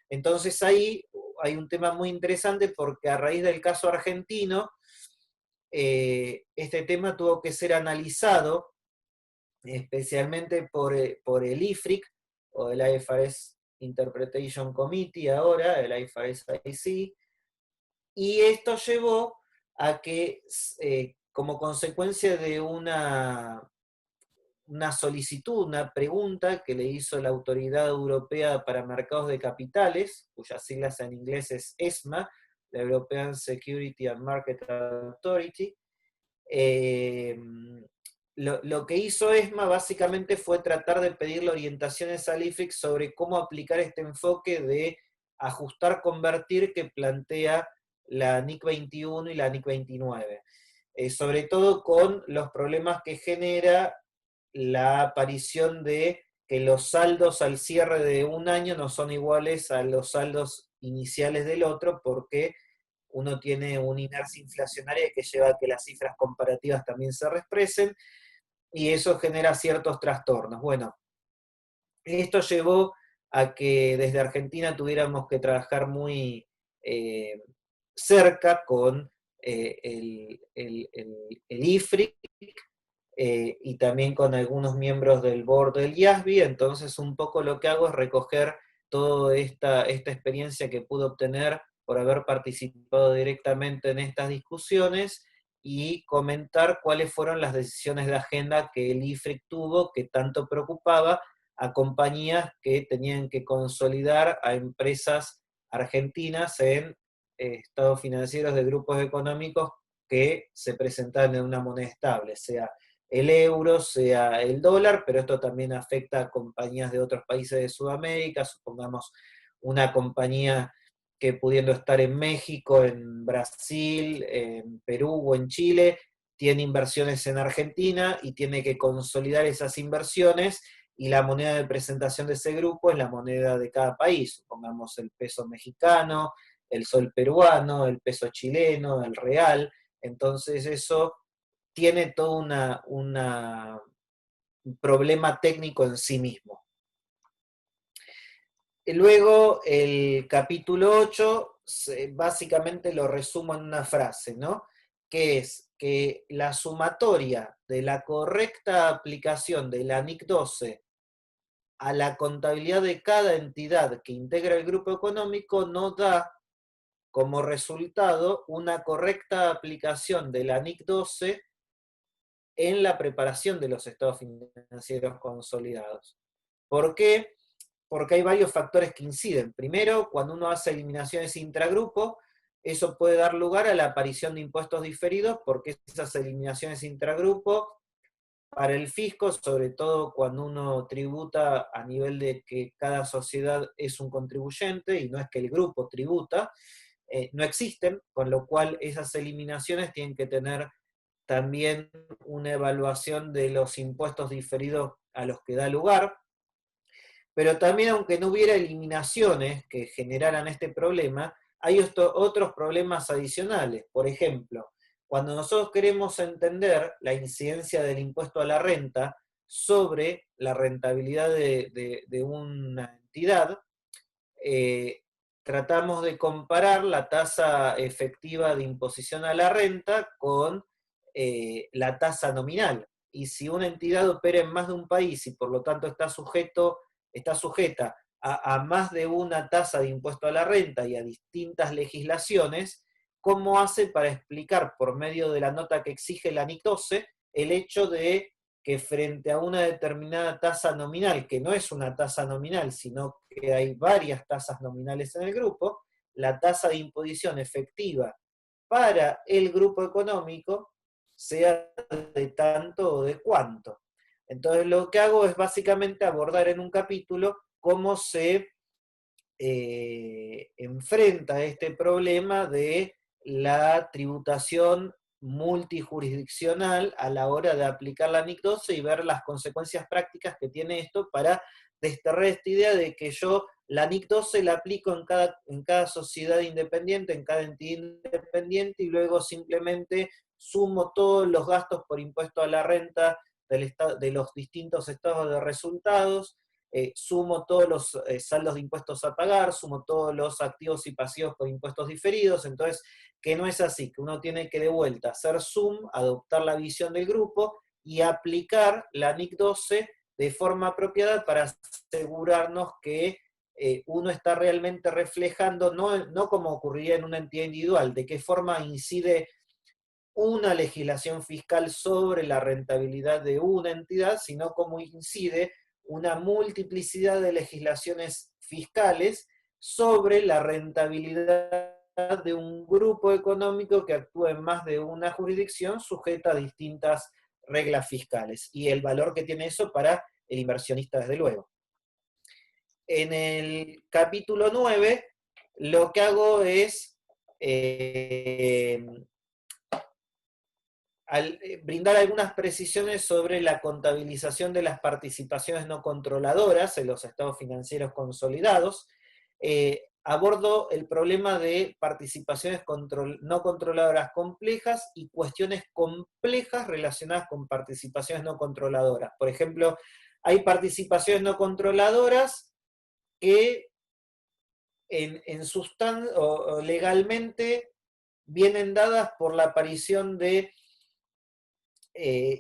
Entonces ahí hay un tema muy interesante porque a raíz del caso argentino, este tema tuvo que ser analizado especialmente por el IFRIC, o el IFRS Interpretation Committee ahora, el IFRS IC, y esto llevó a que, como consecuencia de una solicitud, una pregunta que le hizo la Autoridad Europea para Mercados de Capitales, cuyas siglas en inglés es ESMA, la European Security and Market Authority, lo que hizo ESMA básicamente fue tratar de pedirle orientaciones al IFRIC sobre cómo aplicar este enfoque de ajustar, convertir que plantea la NIC 21 y la NIC 29. Sobre todo con los problemas que genera la aparición de que los saldos al cierre de un año no son iguales a los saldos iniciales del otro, porque uno tiene una inercia inflacionaria que lleva a que las cifras comparativas también se reexpresen, y eso genera ciertos trastornos. Bueno, esto llevó a que desde Argentina tuviéramos que trabajar muy cerca con el IFRIC y también con algunos miembros del board del IASBI. Entonces un poco lo que hago es recoger toda esta experiencia que pude obtener por haber participado directamente en estas discusiones y comentar cuáles fueron las decisiones de agenda que el IFRIC tuvo, que tanto preocupaba a compañías que tenían que consolidar a empresas argentinas en estados financieros de grupos económicos que se presentaban en una moneda estable, sea el euro, sea el dólar, pero esto también afecta a compañías de otros países de Sudamérica, supongamos una compañía que pudiendo estar en México, en Brasil, en Perú o en Chile, tiene inversiones en Argentina y tiene que consolidar esas inversiones, y la moneda de presentación de ese grupo es la moneda de cada país, supongamos el peso mexicano, el sol peruano, el peso chileno, el real. Entonces eso tiene toda problema técnico en sí mismo. Luego, el capítulo 8, básicamente lo resumo en una frase, ¿no? Que es que la sumatoria de la correcta aplicación de la NIC 12 a la contabilidad de cada entidad que integra el grupo económico no da como resultado una correcta aplicación de la NIC 12 en la preparación de los estados financieros consolidados. ¿Por qué? Porque hay varios factores que inciden. Primero, cuando uno hace eliminaciones intragrupo, eso puede dar lugar a la aparición de impuestos diferidos, porque esas eliminaciones intragrupo, para el fisco, sobre todo cuando uno tributa a nivel de que cada sociedad es un contribuyente y no es que el grupo tributa, no existen, con lo cual esas eliminaciones tienen que tener también una evaluación de los impuestos diferidos a los que da lugar. Pero también, aunque no hubiera eliminaciones que generaran este problema, hay otros problemas adicionales. Por ejemplo, cuando nosotros queremos entender la incidencia del impuesto a la renta sobre la rentabilidad de una entidad, tratamos de comparar la tasa efectiva de imposición a la renta con la tasa nominal. Y si una entidad opera en más de un país y por lo tanto está sujeta a más de una tasa de impuesto a la renta y a distintas legislaciones, ¿cómo hace para explicar por medio de la nota que exige la NIC 12 el hecho de que frente a una determinada tasa nominal, que no es una tasa nominal, sino que hay varias tasas nominales en el grupo, la tasa de imposición efectiva para el grupo económico sea de tanto o de cuánto? Entonces lo que hago es básicamente abordar en un capítulo cómo se enfrenta este problema de la tributación multijurisdiccional a la hora de aplicar la NIC 12 y ver las consecuencias prácticas que tiene esto para desterrar esta idea de que yo la NIC 12 la aplico en cada sociedad independiente, en cada entidad independiente, y luego simplemente sumo todos los gastos por impuesto a la renta de los distintos estados de resultados, sumo todos los saldos de impuestos a pagar, sumo todos los activos y pasivos por impuestos diferidos. Entonces, que no es así, que uno tiene que de vuelta hacer zoom, adoptar la visión del grupo y aplicar la NIC 12 de forma apropiada para asegurarnos que uno está realmente reflejando, no como ocurriría en una entidad individual, de qué forma incide una legislación fiscal sobre la rentabilidad de una entidad, sino cómo incide una multiplicidad de legislaciones fiscales sobre la rentabilidad de un grupo económico que actúa en más de una jurisdicción sujeta a distintas reglas fiscales, y el valor que tiene eso para el inversionista, desde luego. En el capítulo 9, lo que hago es brindar algunas precisiones sobre la contabilización de las participaciones no controladoras en los estados financieros consolidados. Abordo el problema de participaciones no controladoras complejas y cuestiones complejas relacionadas con participaciones no controladoras. Por ejemplo, hay participaciones no controladoras que o legalmente vienen dadas por la aparición de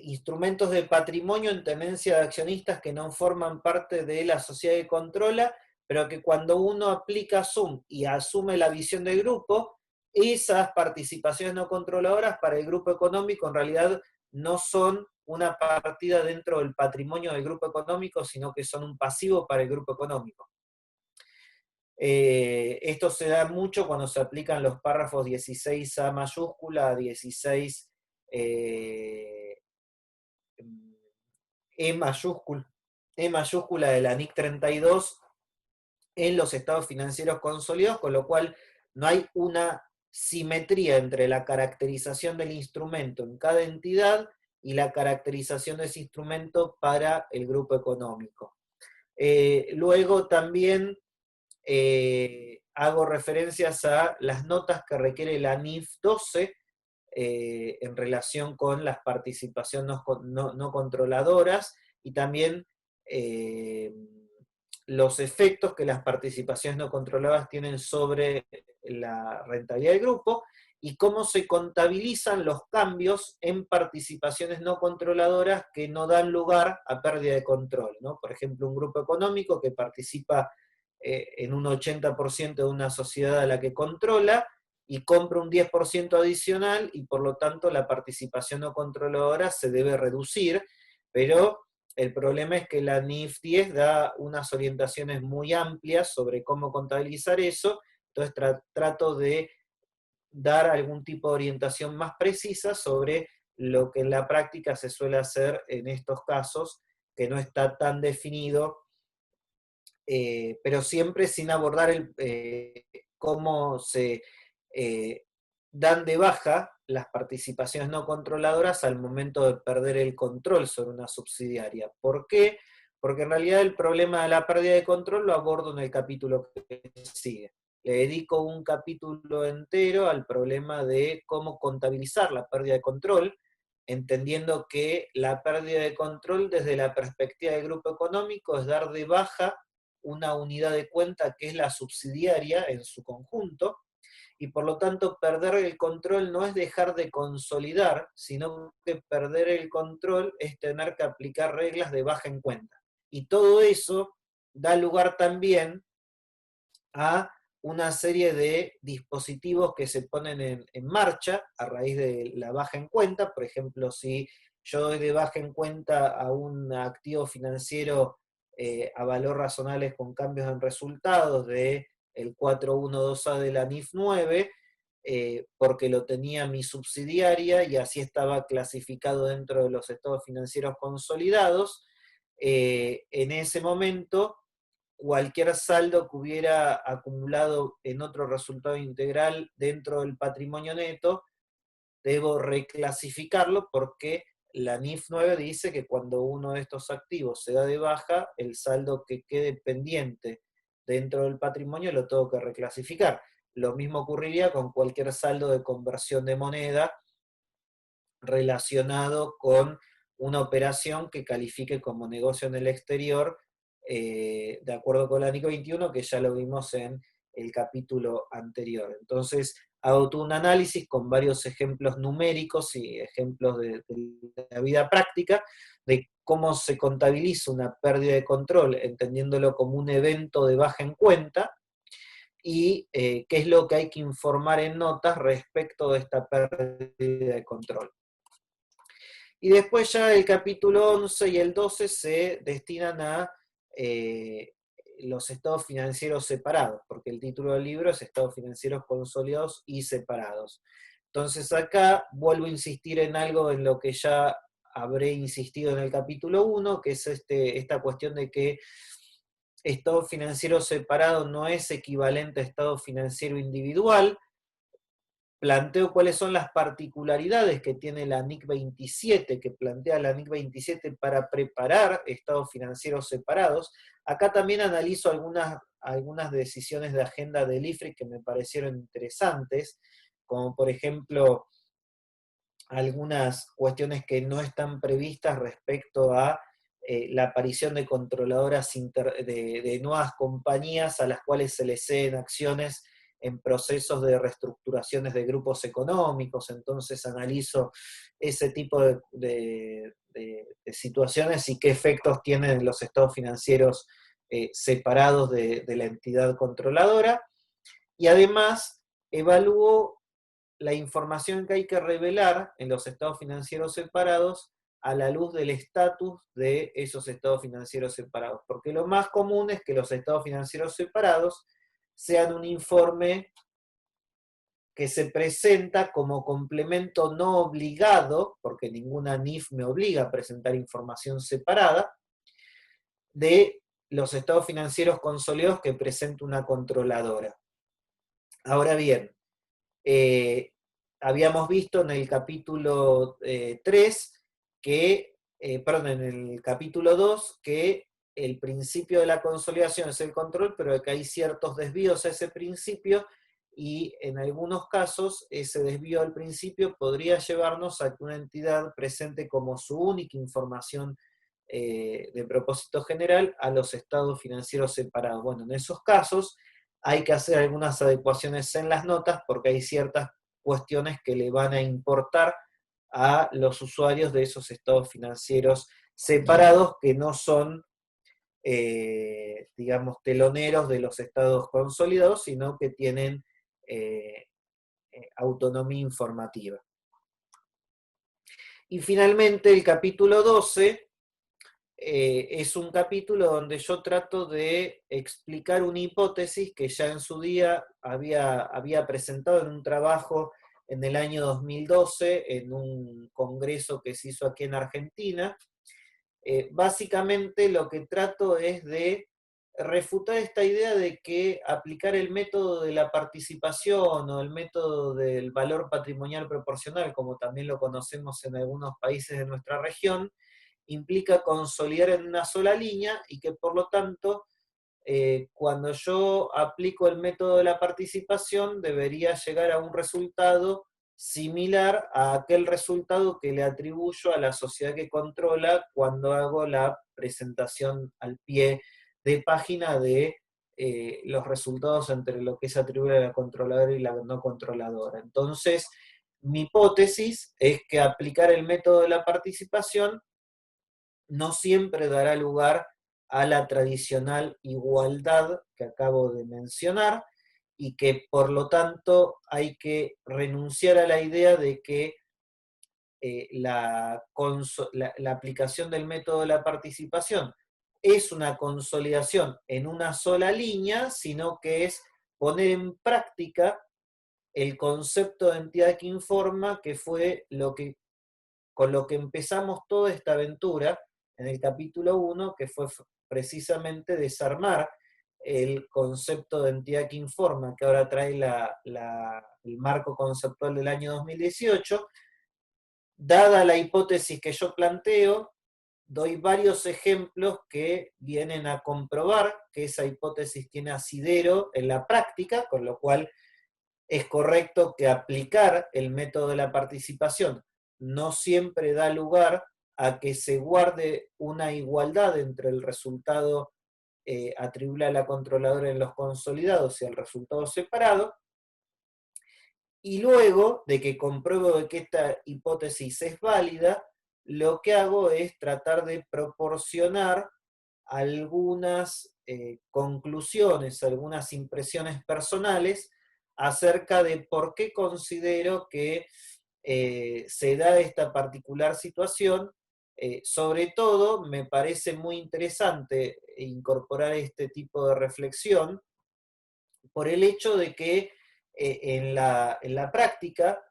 instrumentos de patrimonio en tenencia de accionistas que no forman parte de la sociedad que controla, pero que cuando uno aplica Zoom y asume la visión del grupo, esas participaciones no controladoras para el grupo económico en realidad no son una partida dentro del patrimonio del grupo económico, sino que son un pasivo para el grupo económico. Esto se da mucho cuando se aplican los párrafos 16A mayúscula, 16 E mayúscula de la NIC 32 en los estados financieros consolidados, con lo cual no hay una simetría entre la caracterización del instrumento en cada entidad y la caracterización de ese instrumento para el grupo económico. Luego también hago referencias a las notas que requiere la NIF 12 en relación con las participaciones no controladoras y también los efectos que las participaciones no controladas tienen sobre la rentabilidad del grupo, y cómo se contabilizan los cambios en participaciones no controladoras que no dan lugar a pérdida de control, ¿no? Por ejemplo, un grupo económico que participa en un 80% de una sociedad a la que controla y compra un 10% adicional, y por lo tanto la participación no controladora se debe reducir, pero el problema es que la NIF 10 da unas orientaciones muy amplias sobre cómo contabilizar eso, entonces trato de dar algún tipo de orientación más precisa sobre lo que en la práctica se suele hacer en estos casos, que no está tan definido, pero siempre sin abordar cómo se dan de baja las participaciones no controladoras al momento de perder el control sobre una subsidiaria. ¿Por qué? Porque en realidad el problema de la pérdida de control lo abordo en el capítulo que sigue. Le dedico un capítulo entero al problema de cómo contabilizar la pérdida de control, entendiendo que la pérdida de control desde la perspectiva del grupo económico es dar de baja una unidad de cuenta que es la subsidiaria en su conjunto, y por lo tanto perder el control no es dejar de consolidar, sino que perder el control es tener que aplicar reglas de baja en cuenta. Y todo eso da lugar también a una serie de dispositivos que se ponen en marcha a raíz de la baja en cuenta. Por ejemplo, si yo doy de baja en cuenta a un activo financiero a valor razonables con cambios en resultados de el 412A de la NIF 9, porque lo tenía mi subsidiaria y así estaba clasificado dentro de los estados financieros consolidados, en ese momento cualquier saldo que hubiera acumulado en otro resultado integral dentro del patrimonio neto, debo reclasificarlo porque la NIF 9 dice que cuando uno de estos activos se da de baja, el saldo que quede pendiente dentro del patrimonio lo tengo que reclasificar. Lo mismo ocurriría con cualquier saldo de conversión de moneda relacionado con una operación que califique como negocio en el exterior, de acuerdo con la NIC 21, que ya lo vimos en el capítulo anterior. Entonces, hago todo un análisis con varios ejemplos numéricos y ejemplos de la vida práctica, de cómo se contabiliza una pérdida de control, entendiéndolo como un evento de baja en cuenta, y qué es lo que hay que informar en notas respecto de esta pérdida de control. Y después ya el capítulo 11 y el 12 se destinan a los estados financieros separados, porque el título del libro es Estados financieros consolidados y separados. Entonces acá vuelvo a insistir en algo en lo que ya habré insistido en el capítulo 1, que es esta cuestión de que estado financiero separado no es equivalente a estado financiero individual. Planteo cuáles son las particularidades que tiene la NIC 27, que plantea la NIC 27 para preparar estados financieros separados. Acá también analizo algunas decisiones de agenda del IFRIC que me parecieron interesantes, como por ejemplo algunas cuestiones que no están previstas respecto a la aparición de controladoras de nuevas compañías a las cuales se les ceden acciones en procesos de reestructuraciones de grupos económicos. Entonces analizo ese tipo de situaciones y qué efectos tienen los estados financieros separados de la entidad controladora. Y además evalúo la información que hay que revelar en los estados financieros separados a la luz del estatus de esos estados financieros separados. Porque lo más común es que los estados financieros separados sean un informe que se presenta como complemento no obligado, porque ninguna NIF me obliga a presentar información separada, de los estados financieros consolidados que presenta una controladora. Ahora bien, habíamos visto en el capítulo 3 en el capítulo 2, que el principio de la consolidación es el control, pero que hay ciertos desvíos a ese principio, y en algunos casos ese desvío al principio podría llevarnos a que una entidad presente como su única información de propósito general a los estados financieros separados. Bueno, en esos casos hay que hacer algunas adecuaciones en las notas porque hay ciertas cuestiones que le van a importar a los usuarios de esos estados financieros separados que no son, digamos, teloneros de los estados consolidados, sino que tienen autonomía informativa. Y finalmente el capítulo 12 es un capítulo donde yo trato de explicar una hipótesis que ya en su día había presentado en un trabajo en el año 2012 en un congreso que se hizo aquí en Argentina. Básicamente lo que trato es de refutar esta idea de que aplicar el método de la participación o el método del valor patrimonial proporcional, como también lo conocemos en algunos países de nuestra región, implica consolidar en una sola línea y que por lo tanto, cuando yo aplico el método de la participación, debería llegar a un resultado similar a aquel resultado que le atribuyo a la sociedad que controla cuando hago la presentación al pie de página de los resultados entre lo que se atribuye a la controladora y la no controladora. Entonces, mi hipótesis es que aplicar el método de la participación no siempre dará lugar a la tradicional igualdad que acabo de mencionar y que por lo tanto hay que renunciar a la idea de que la aplicación del método de la participación es una consolidación en una sola línea, sino que es poner en práctica el concepto de entidad que informa, que fue con lo que empezamos toda esta aventura en el capítulo 1, que fue precisamente desarmar el concepto de entidad que informa, que ahora trae el marco conceptual del año 2018. Dada la hipótesis que yo planteo, doy varios ejemplos que vienen a comprobar que esa hipótesis tiene asidero en la práctica, con lo cual es correcto que aplicar el método de la participación no siempre da lugar a que se guarde una igualdad entre el resultado atribuible a la controladora en los consolidados y el resultado separado. Y luego de que compruebo de que esta hipótesis es válida, lo que hago es tratar de proporcionar algunas conclusiones, algunas impresiones personales acerca de por qué considero que se da esta particular situación. Sobre todo, me parece muy interesante incorporar este tipo de reflexión por el hecho de que en la práctica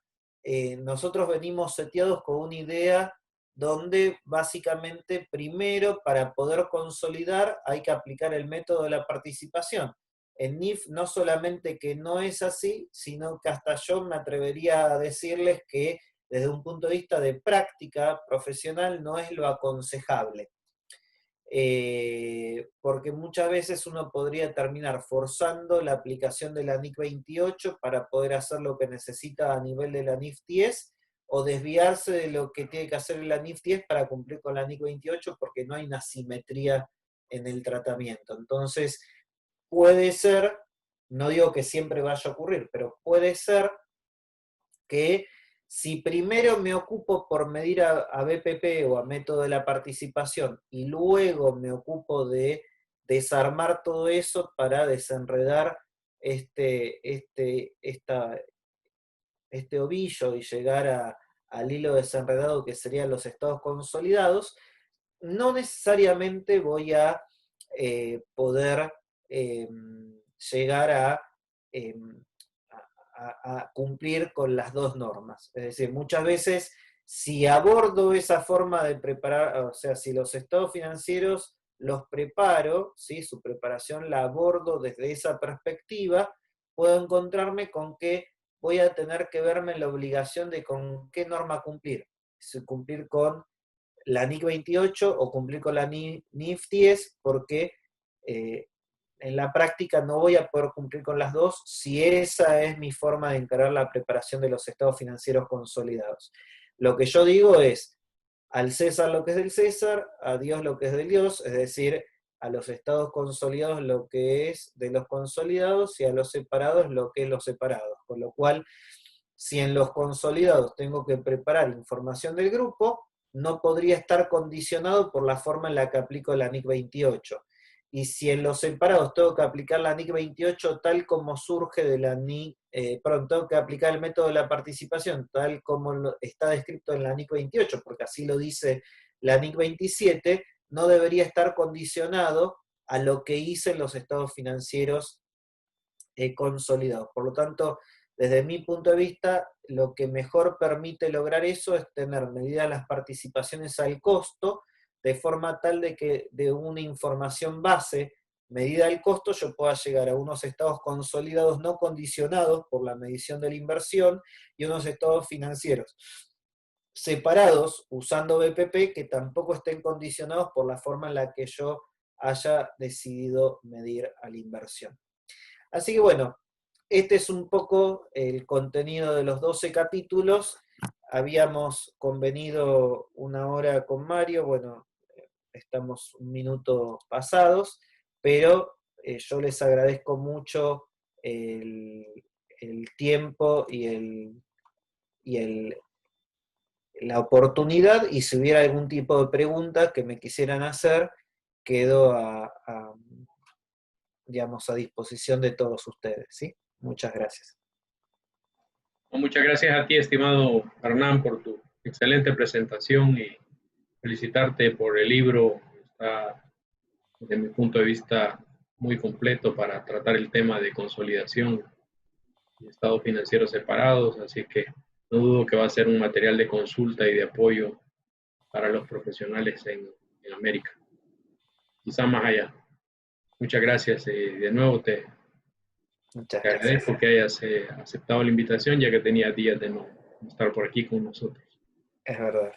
nosotros venimos seteados con una idea donde básicamente primero para poder consolidar hay que aplicar el método de la participación. En NIF no solamente que no es así, sino que hasta yo me atrevería a decirles que desde un punto de vista de práctica profesional no es lo aconsejable. Porque muchas veces uno podría terminar forzando la aplicación de la NIC 28 para poder hacer lo que necesita a nivel de la NIF 10, o desviarse de lo que tiene que hacer la NIF 10 para cumplir con la NIC 28 porque no hay una simetría en el tratamiento. Entonces, puede ser, no digo que siempre vaya a ocurrir, pero puede ser que si primero me ocupo por medir a BPP o a método de la participación y luego me ocupo de desarmar todo eso para desenredar este ovillo y llegar al hilo desenredado que serían los estados consolidados, no necesariamente voy a poder llegar a cumplir con las dos normas. Es decir, muchas veces, si abordo esa forma de preparar, o sea, si los estados financieros los preparo, ¿sí? Su preparación la abordo desde esa perspectiva, puedo encontrarme con que voy a tener que verme en la obligación de con qué norma cumplir. Si cumplir con la NIC 28 o cumplir con la NIF 10, porque en la práctica no voy a poder cumplir con las dos si esa es mi forma de encarar la preparación de los estados financieros consolidados. Lo que yo digo es, al César lo que es del César, a Dios lo que es del Dios, es decir, a los estados consolidados lo que es de los consolidados y a los separados lo que es los separados. Con lo cual, si en los consolidados tengo que preparar información del grupo, no podría estar condicionado por la forma en la que aplico la NIC 28. Y si en los separados tengo que aplicar la NIC 28 tal como surge de la NIC, tengo que aplicar el método de la participación tal como está descrito en la NIC 28, porque así lo dice la NIC 27, no debería estar condicionado a lo que hice en los estados financieros consolidados. Por lo tanto, desde mi punto de vista, lo que mejor permite lograr eso es tener medidas las participaciones al costo, de forma tal de que de una información base medida el costo yo pueda llegar a unos estados consolidados no condicionados por la medición de la inversión y unos estados financieros separados usando BPP que tampoco estén condicionados por la forma en la que yo haya decidido medir a la inversión. Así que bueno, este es un poco el contenido de los 12 capítulos. Habíamos convenido una hora con Mario, bueno, estamos un minuto pasados, pero yo les agradezco mucho el tiempo y la oportunidad, y si hubiera algún tipo de pregunta que me quisieran hacer, quedo digamos, a disposición de todos ustedes, ¿sí? Muchas gracias. Muchas gracias a ti, estimado Hernán, por tu excelente presentación y felicitarte por el libro. Está, desde mi punto de vista, muy completo para tratar el tema de consolidación y estados financieros separados, así que no dudo que va a ser un material de consulta y de apoyo para los profesionales en América, quizá más allá. Muchas gracias y de nuevo te agradezco que hayas aceptado la invitación, ya que tenía días de no estar por aquí con nosotros. Es verdad.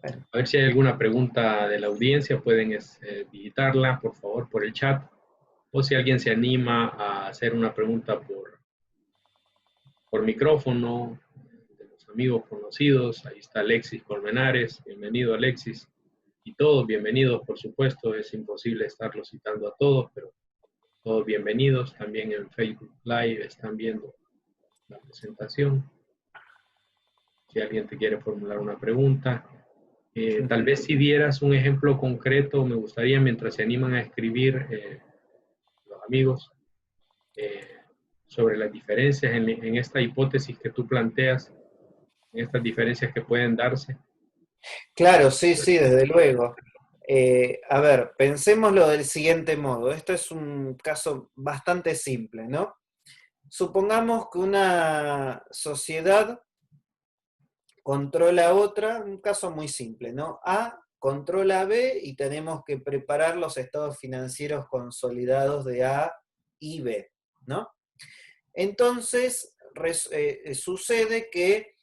Bueno. A ver si hay alguna pregunta de la audiencia, pueden digitarla, por favor, por el chat, o si alguien se anima a hacer una pregunta por micrófono, de los amigos conocidos. Ahí está Alexis Colmenares, bienvenido Alexis, y todos bienvenidos, por supuesto, es imposible estarlos citando a todos, pero todos bienvenidos. También en Facebook Live están viendo la presentación. Si alguien te quiere formular una pregunta, tal vez si dieras un ejemplo concreto, me gustaría, mientras se animan a escribir los amigos, sobre las diferencias en esta hipótesis que tú planteas, en estas diferencias que pueden darse. Claro, sí, sí, desde luego. A ver, pensémoslo del siguiente modo. Esto es un caso bastante simple, ¿no? Supongamos que una sociedad controla a otra, un caso muy simple, ¿no? A controla a B y tenemos que preparar los estados financieros consolidados de A y B, ¿no? Entonces, sucede que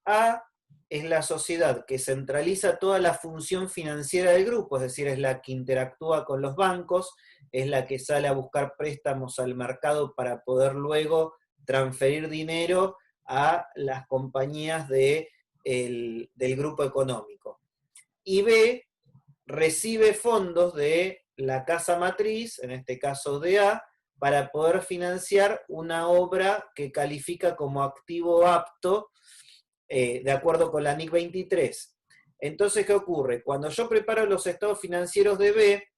A es la sociedad que centraliza toda la función financiera del grupo, es decir, es la que interactúa con los bancos, es la que sale a buscar préstamos al mercado para poder luego transferir dinero a las compañías del grupo económico. Y B recibe fondos de la casa matriz, en este caso de A, para poder financiar una obra que califica como activo apto de acuerdo con la NIC 23. Entonces, ¿qué ocurre? Cuando yo preparo los estados financieros de B,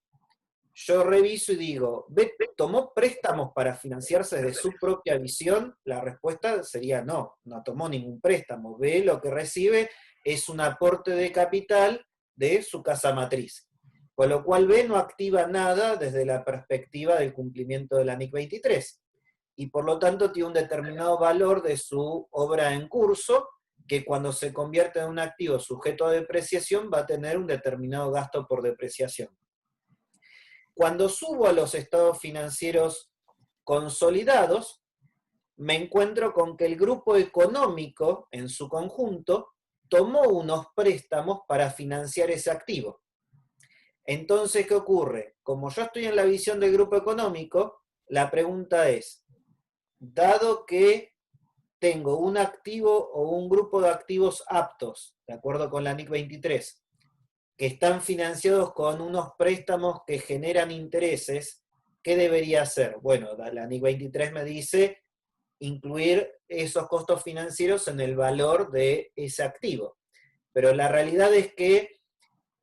yo reviso y digo, ¿B tomó préstamos para financiarse de su propia visión? La respuesta sería no, no tomó ningún préstamo. B lo que recibe es un aporte de capital de su casa matriz. Con lo cual B no activa nada desde la perspectiva del cumplimiento de la NIC 23. Y por lo tanto tiene un determinado valor de su obra en curso, que cuando se convierte en un activo sujeto a depreciación va a tener un determinado gasto por depreciación. Cuando subo a los estados financieros consolidados, me encuentro con que el grupo económico en su conjunto tomó unos préstamos para financiar ese activo. Entonces, ¿qué ocurre? Como yo estoy en la visión del grupo económico, la pregunta es, dado que tengo un activo o un grupo de activos aptos, de acuerdo con la NIC 23, que están financiados con unos préstamos que generan intereses, ¿qué debería hacer? Bueno, la NIC 23 me dice incluir esos costos financieros en el valor de ese activo. Pero la realidad es que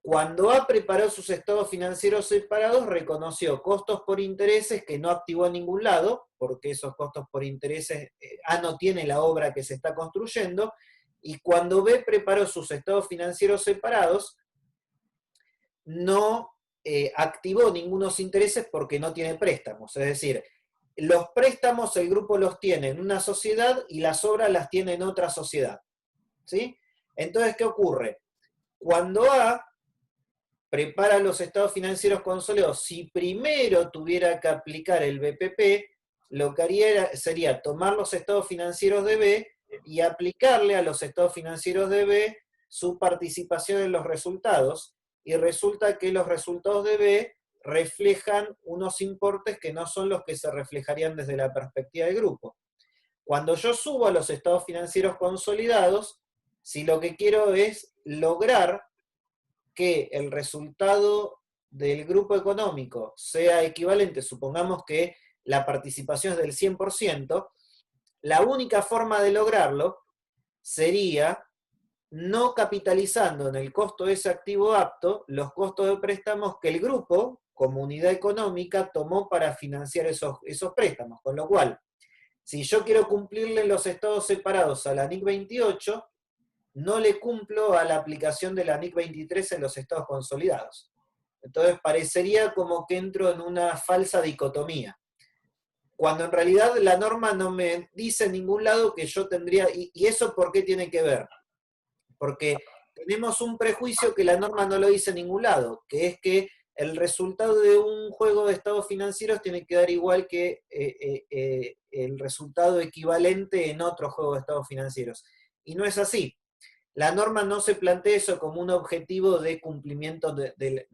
cuando A preparó sus estados financieros separados, reconoció costos por intereses que no activó en ningún lado, porque esos costos por intereses, A no tiene la obra que se está construyendo, y cuando B preparó sus estados financieros separados, no activó ningunos intereses porque no tiene préstamos. Es decir, los préstamos el grupo los tiene en una sociedad y las obras las tiene en otra sociedad. ¿Sí? Entonces, ¿qué ocurre? Cuando A prepara los estados financieros consolidados, si primero tuviera que aplicar el BPP, lo que haría sería tomar los estados financieros de B y aplicarle a los estados financieros de B su participación en los resultados, y resulta que los resultados de B reflejan unos importes que no son los que se reflejarían desde la perspectiva del grupo. Cuando yo subo a los estados financieros consolidados, si lo que quiero es lograr que el resultado del grupo económico sea equivalente, supongamos que la participación es del 100%, la única forma de lograrlo sería no capitalizando en el costo de ese activo apto los costos de préstamos que el grupo, como unidad económica, tomó para financiar esos préstamos. Con lo cual, si yo quiero cumplirle los estados separados a la NIC 28, no le cumplo a la aplicación de la NIC 23 en los estados consolidados. Entonces parecería como que entro en una falsa dicotomía, cuando en realidad la norma no me dice en ningún lado que yo tendría, y eso ¿por qué tiene que ver? Porque tenemos un prejuicio que la norma no lo dice en ningún lado, que es que el resultado de un juego de estados financieros tiene que dar igual que el resultado equivalente en otro juego de estados financieros. Y no es así. La norma no se plantea eso como un objetivo de cumplimiento de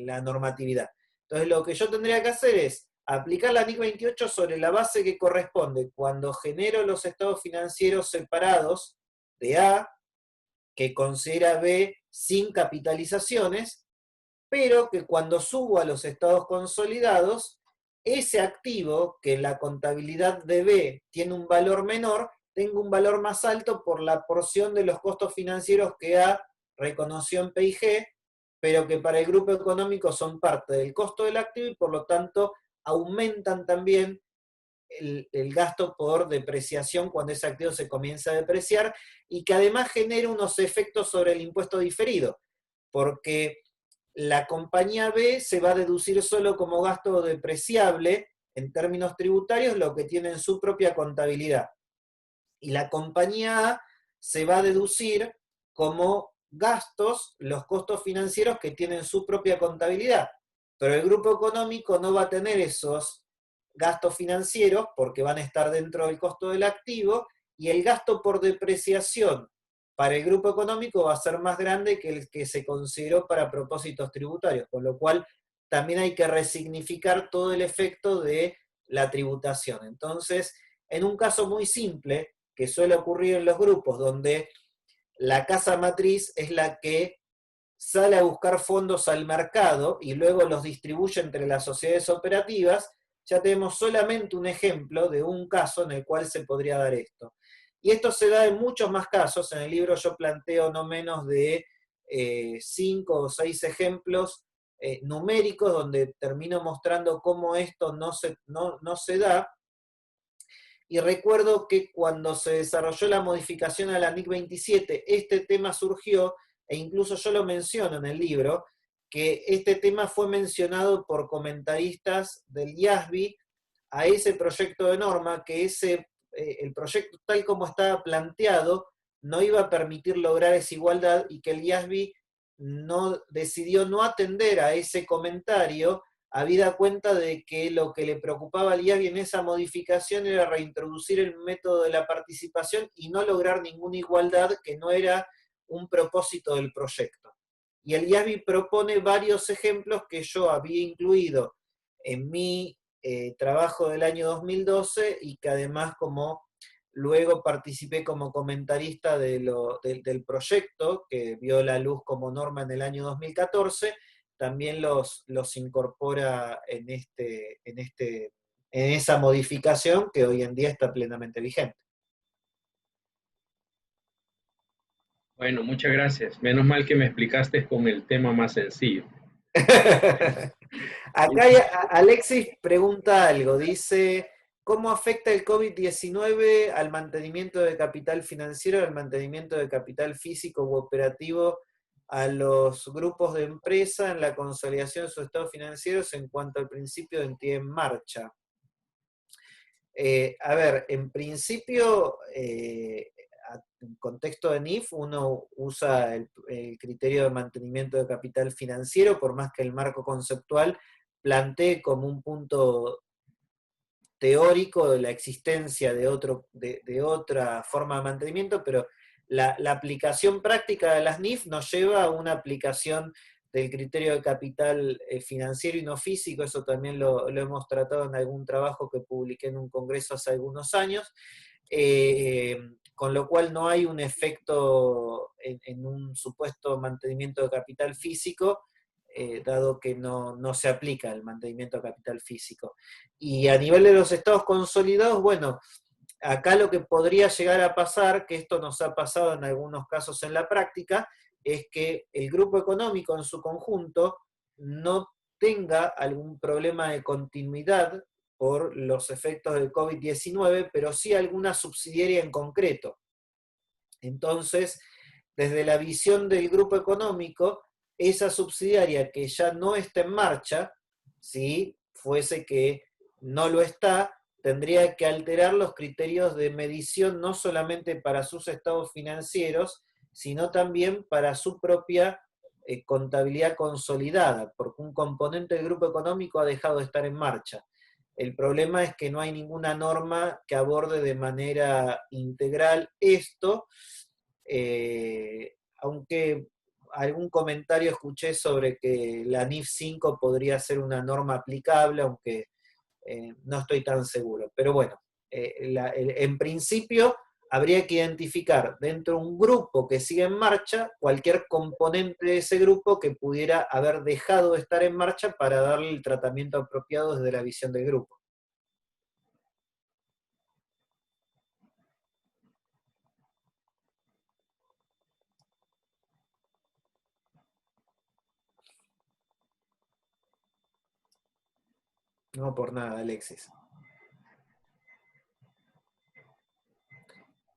la normatividad. Entonces lo que yo tendría que hacer es aplicar la NIC 28 sobre la base que corresponde cuando genero los estados financieros separados de A, que considera B sin capitalizaciones, pero que cuando subo a los estados consolidados, ese activo que en la contabilidad de B tiene un valor menor, tengo un valor más alto por la porción de los costos financieros que A reconoció en P&G, pero que para el grupo económico son parte del costo del activo y por lo tanto aumentan también el gasto por depreciación cuando ese activo se comienza a depreciar, y que además genera unos efectos sobre el impuesto diferido, porque la compañía B se va a deducir solo como gasto depreciable en términos tributarios lo que tiene en su propia contabilidad. Y la compañía A se va a deducir como gastos los costos financieros que tiene en su propia contabilidad. Pero el grupo económico no va a tener esos gastos financieros porque van a estar dentro del costo del activo, y el gasto por depreciación para el grupo económico va a ser más grande que el que se consideró para propósitos tributarios, con lo cual también hay que resignificar todo el efecto de la tributación. Entonces, en un caso muy simple, que suele ocurrir en los grupos, donde la casa matriz es la que sale a buscar fondos al mercado y luego los distribuye entre las sociedades operativas, ya tenemos solamente un ejemplo de un caso en el cual se podría dar esto. Y esto se da en muchos más casos. En el libro yo planteo no menos de 5 o 6 ejemplos numéricos donde termino mostrando cómo esto no se da. Y recuerdo que cuando se desarrolló la modificación a la NIC 27, este tema surgió, e incluso yo lo menciono en el libro, que este tema fue mencionado por comentaristas del IASBI a ese proyecto de norma, que el proyecto tal como estaba planteado no iba a permitir lograr esa igualdad, y que el IASBI decidió no atender a ese comentario, habida cuenta de que lo que le preocupaba al IASBI en esa modificación era reintroducir el método de la participación y no lograr ninguna igualdad, que no era un propósito del proyecto. Y el IASBI propone varios ejemplos que yo había incluido en mi trabajo del año 2012, y que además, como luego participé como comentarista del proyecto, que vio la luz como norma en el año 2014, también los incorpora en esa modificación que hoy en día está plenamente vigente. Bueno, muchas gracias. Menos mal que me explicaste con el tema más sencillo. Acá Alexis pregunta algo, dice, ¿cómo afecta el COVID-19 al mantenimiento de capital financiero, al mantenimiento de capital físico u operativo a los grupos de empresa en la consolidación de sus estados financieros en cuanto al principio de entidad en marcha? A ver, en principio, en contexto de NIF, uno usa el criterio de mantenimiento de capital financiero, por más que el marco conceptual plantee como un punto teórico de la existencia de otra forma de mantenimiento, pero la aplicación práctica de las NIF nos lleva a una aplicación del criterio de capital financiero y no físico. Eso también lo hemos tratado en algún trabajo que publiqué en un congreso hace algunos años, con lo cual no hay un efecto en un supuesto mantenimiento de capital físico, dado que no se aplica el mantenimiento de capital físico. Y a nivel de los estados consolidados, bueno, acá lo que podría llegar a pasar, que esto nos ha pasado en algunos casos en la práctica, es que el grupo económico en su conjunto no tenga algún problema de continuidad por los efectos del COVID-19, pero sí alguna subsidiaria en concreto. Entonces, desde la visión del grupo económico, esa subsidiaria que ya no está en marcha, si fuese que no lo está, tendría que alterar los criterios de medición no solamente para sus estados financieros, sino también para su propia contabilidad consolidada, porque un componente del grupo económico ha dejado de estar en marcha. El problema es que no hay ninguna norma que aborde de manera integral esto, aunque algún comentario escuché sobre que la NIF 5 podría ser una norma aplicable, aunque no estoy tan seguro. Pero bueno, en principio habría que identificar dentro de un grupo que sigue en marcha cualquier componente de ese grupo que pudiera haber dejado de estar en marcha para darle el tratamiento apropiado desde la visión del grupo. No por nada, Alexis.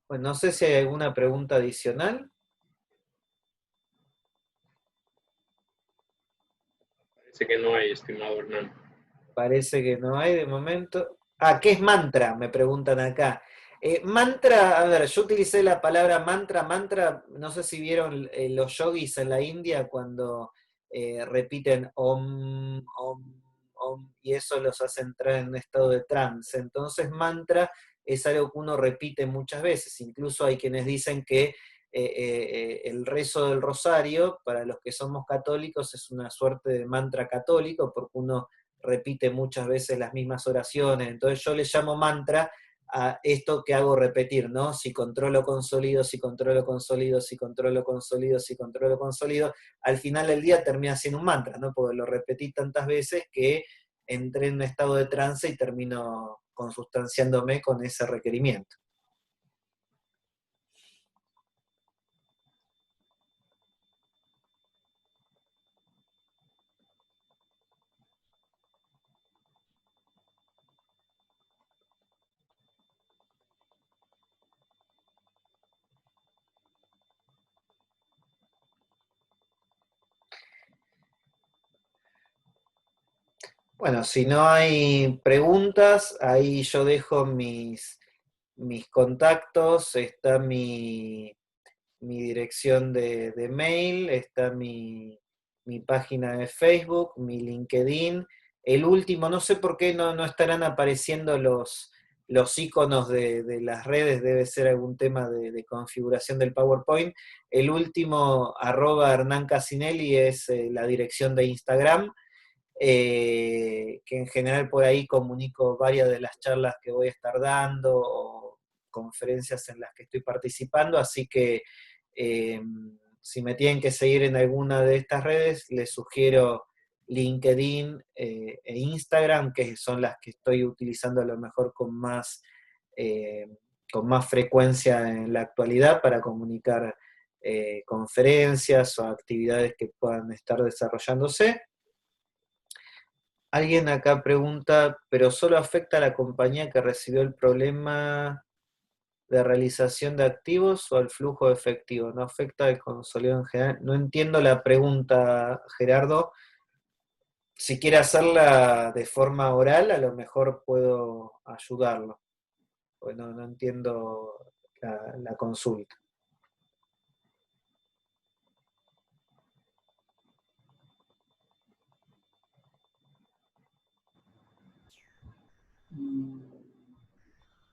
Pues no sé si hay alguna pregunta adicional. Parece que no hay, estimado Hernán. Parece que no hay de momento. Ah, ¿qué es mantra? Me preguntan acá. Mantra, a ver, yo utilicé la palabra mantra, no sé si vieron los yogis en la India cuando repiten om, om, om, y eso los hace entrar en un estado de trance. Entonces mantra es algo que uno repite muchas veces, incluso hay quienes dicen que el rezo del rosario, para los que somos católicos, es una suerte de mantra católico, porque uno repite muchas veces las mismas oraciones. Entonces yo le llamo mantra a esto que hago repetir, ¿no? Si controlo consolido, si controlo consolido, si controlo consolido, si controlo consolido, al final del día termina siendo un mantra, ¿no? Porque lo repetí tantas veces que entré en un estado de trance y termino consustanciándome con ese requerimiento. Bueno, si no hay preguntas, ahí yo dejo mis contactos, está mi dirección de mail, está mi página de Facebook, mi LinkedIn. El último, no sé por qué no estarán apareciendo los iconos de las redes, debe ser algún tema de configuración del PowerPoint. El último, @Hernán Casinelli, es la dirección de Instagram. Que en general por ahí comunico varias de las charlas que voy a estar dando, conferencias en las que estoy participando, así que si me tienen que seguir en alguna de estas redes, les sugiero LinkedIn e Instagram, que son las que estoy utilizando a lo mejor con más frecuencia en la actualidad para comunicar conferencias o actividades que puedan estar desarrollándose. Alguien acá pregunta, ¿pero solo afecta a la compañía que recibió el problema de realización de activos o al flujo de efectivo? ¿No afecta al consolidado en general? No entiendo la pregunta, Gerardo. Si quiere hacerla de forma oral, a lo mejor puedo ayudarlo. Pues no entiendo la consulta.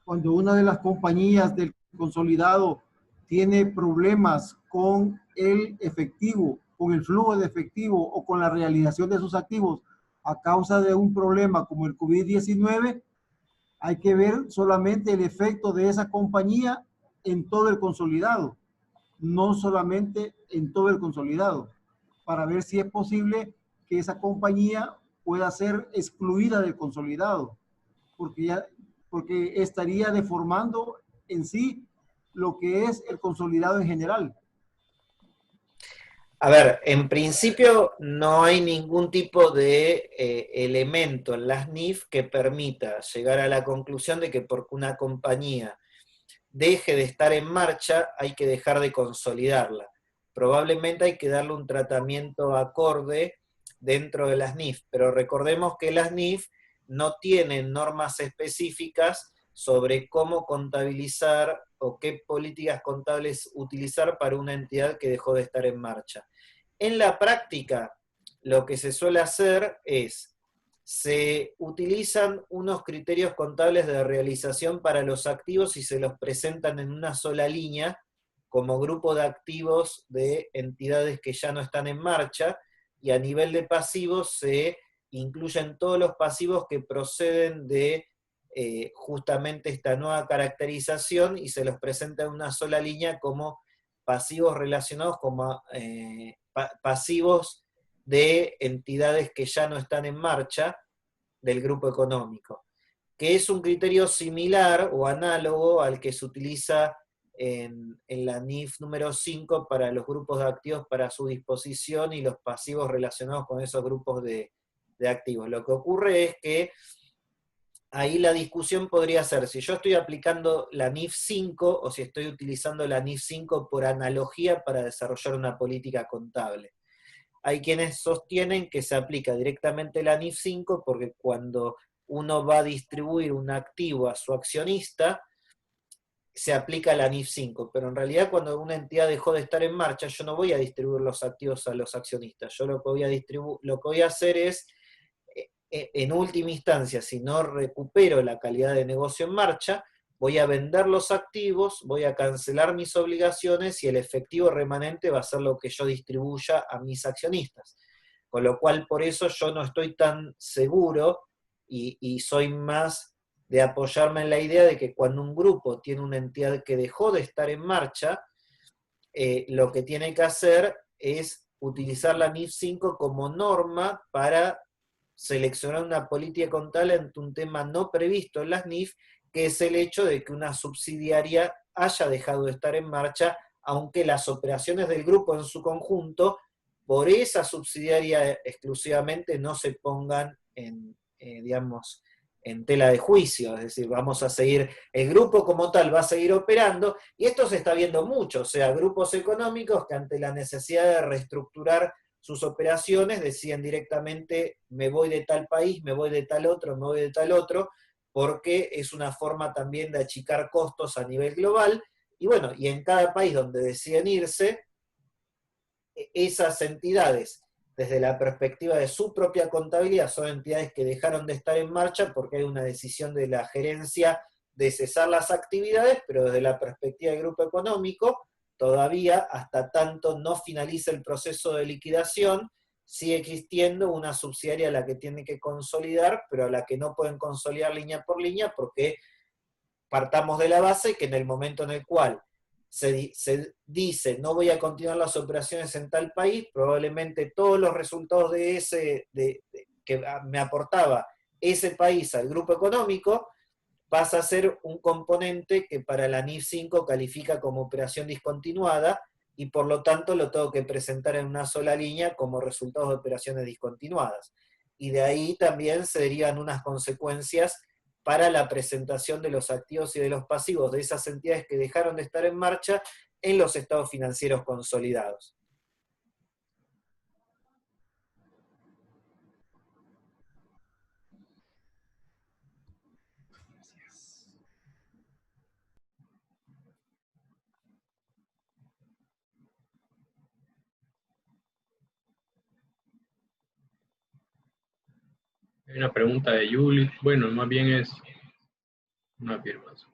Cuando una de las compañías del consolidado tiene problemas con el efectivo, con el flujo de efectivo o con la realización de sus activos a causa de un problema como el COVID-19, hay que ver solamente el efecto de esa compañía en todo el consolidado, no solamente en todo el consolidado, para ver si es posible que esa compañía pueda ser excluida del consolidado, porque estaría deformando en sí lo que es el consolidado en general. A ver, en principio no hay ningún tipo de elemento en las NIF que permita llegar a la conclusión de que porque una compañía deje de estar en marcha hay que dejar de consolidarla. Probablemente hay que darle un tratamiento acorde dentro de las NIF, pero recordemos que las NIF no tienen normas específicas sobre cómo contabilizar o qué políticas contables utilizar para una entidad que dejó de estar en marcha. En la práctica, lo que se suele hacer es, se utilizan unos criterios contables de realización para los activos y se los presentan en una sola línea como grupo de activos de entidades que ya no están en marcha, y a nivel de pasivos se incluyen todos los pasivos que proceden de justamente esta nueva caracterización y se los presenta en una sola línea como pasivos relacionados como pasivos de entidades que ya no están en marcha del grupo económico, que es un criterio similar o análogo al que se utiliza en la NIF número 5 para los grupos de activos para su disposición y los pasivos relacionados con esos grupos de activos. Lo que ocurre es que ahí la discusión podría ser si yo estoy aplicando la NIF 5 o si estoy utilizando la NIF 5 por analogía para desarrollar una política contable. Hay quienes sostienen que se aplica directamente la NIF 5 porque cuando uno va a distribuir un activo a su accionista, se aplica la NIF 5, pero en realidad cuando una entidad dejó de estar en marcha, yo no voy a distribuir los activos a los accionistas. Yo lo que voy a hacer es, en última instancia, si no recupero la calidad de negocio en marcha, voy a vender los activos, voy a cancelar mis obligaciones y el efectivo remanente va a ser lo que yo distribuya a mis accionistas. Con lo cual, por eso yo no estoy tan seguro y soy más de apoyarme en la idea de que cuando un grupo tiene una entidad que dejó de estar en marcha, lo que tiene que hacer es utilizar la NIF 5 como norma para seleccionar una política contable ante un tema no previsto en las NIF, que es el hecho de que una subsidiaria haya dejado de estar en marcha, aunque las operaciones del grupo en su conjunto, por esa subsidiaria exclusivamente, no se pongan digamos, en tela de juicio, es decir, vamos a seguir, el grupo como tal va a seguir operando, y esto se está viendo mucho, o sea, grupos económicos que ante la necesidad de reestructurar sus operaciones deciden directamente, me voy de tal país, me voy de tal otro, me voy de tal otro, porque es una forma también de achicar costos a nivel global, y bueno, y en cada país donde deciden irse, esas entidades, desde la perspectiva de su propia contabilidad, son entidades que dejaron de estar en marcha porque hay una decisión de la gerencia de cesar las actividades, pero desde la perspectiva del grupo económico, todavía hasta tanto no finalice el proceso de liquidación, sigue existiendo una subsidiaria a la que tiene que consolidar, pero a la que no pueden consolidar línea por línea porque partamos de la base que en el momento en el cual se dice no voy a continuar las operaciones en tal país, probablemente todos los resultados que me aportaba ese país al grupo económico pasa a ser un componente que para la NIF 5 califica como operación discontinuada y por lo tanto lo tengo que presentar en una sola línea como resultados de operaciones discontinuadas. Y de ahí también se derivan unas consecuencias para la presentación de los activos y de los pasivos de esas entidades que dejaron de estar en marcha en los estados financieros consolidados. Hay una pregunta de Yuli. Bueno, más bien es una afirmación.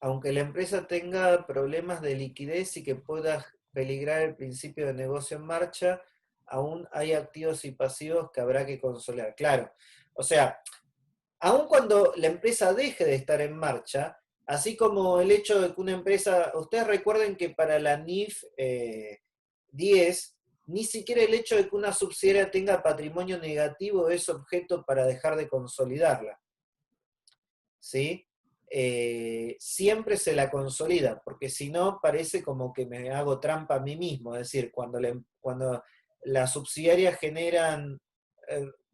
Aunque la empresa tenga problemas de liquidez y que pueda peligrar el principio de negocio en marcha, aún hay activos y pasivos que habrá que consolidar. Claro, o sea, aun cuando la empresa deje de estar en marcha, así como el hecho de que una empresa, ustedes recuerden que para la NIF 10, ni siquiera el hecho de que una subsidiaria tenga patrimonio negativo es objeto para dejar de consolidarla. ¿Sí? Siempre se la consolida, porque si no parece como que me hago trampa a mí mismo, es decir, cuando las subsidiarias generan